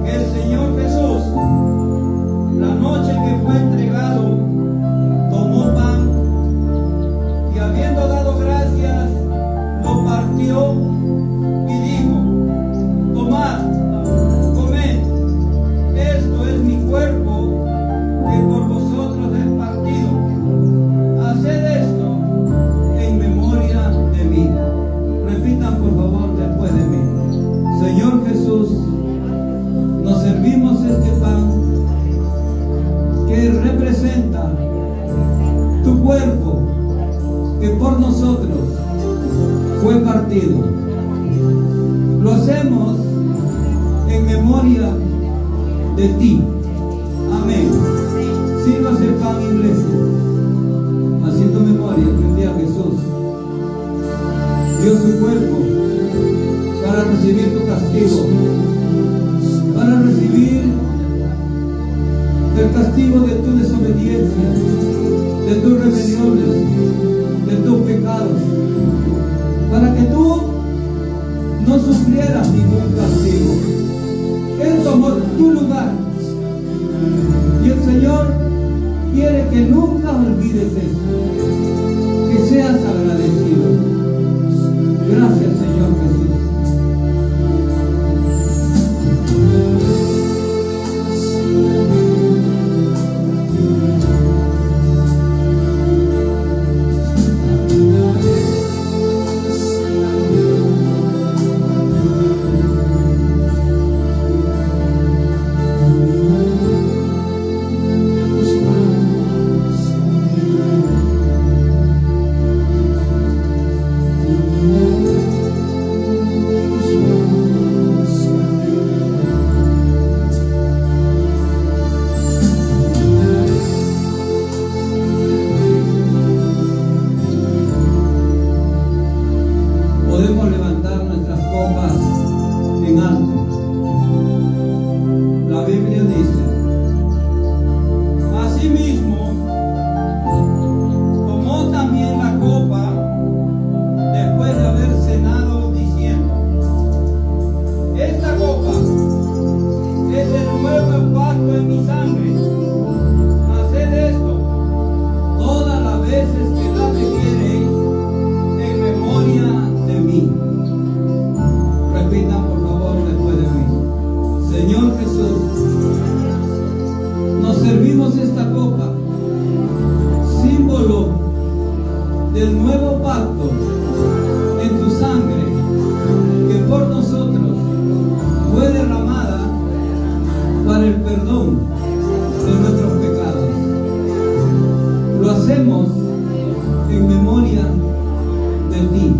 que el Señor Jesús, la noche que fue entregado, tomó pan y habiendo dado gracias, lo partió y dijo: tomad, comed, esto es mi cuerpo que por vosotros es partido. Haced esto en memoria de mí. Repitan por favor después de mí. Señor Jesús, nos servimos este pan que representa tu cuerpo que por nosotros fue partido. Lo hacemos en memoria de ti. Amén. Sírvase el pan, iglesia, haciendo memoria que un día Jesús dio su cuerpo para recibir tu castigo, para recibir el castigo de tu desobediencia, de tus rebeliones, de tus pecados, para que tú no sufrieras ningún castigo. Él tomó tu lugar y el Señor quiere que nunca olvides eso, que seas agradecido. Gracias, Señor Jesús. Podemos levantar nuestras copas en alto. La Biblia dice: asimismo, tomó también la copa después de haber cenado, diciendo: esta copa es el nuevo pacto en mi sangre. Haced esto todas las veces que la bebiereis en memoria de mí. Repitan por favor después de mí. Señor Jesús, nos servimos esta copa, símbolo del nuevo pacto en tu sangre, que por nosotros fue derramada para el perdón de nuestros pecados. Lo hacemos en memoria de ti.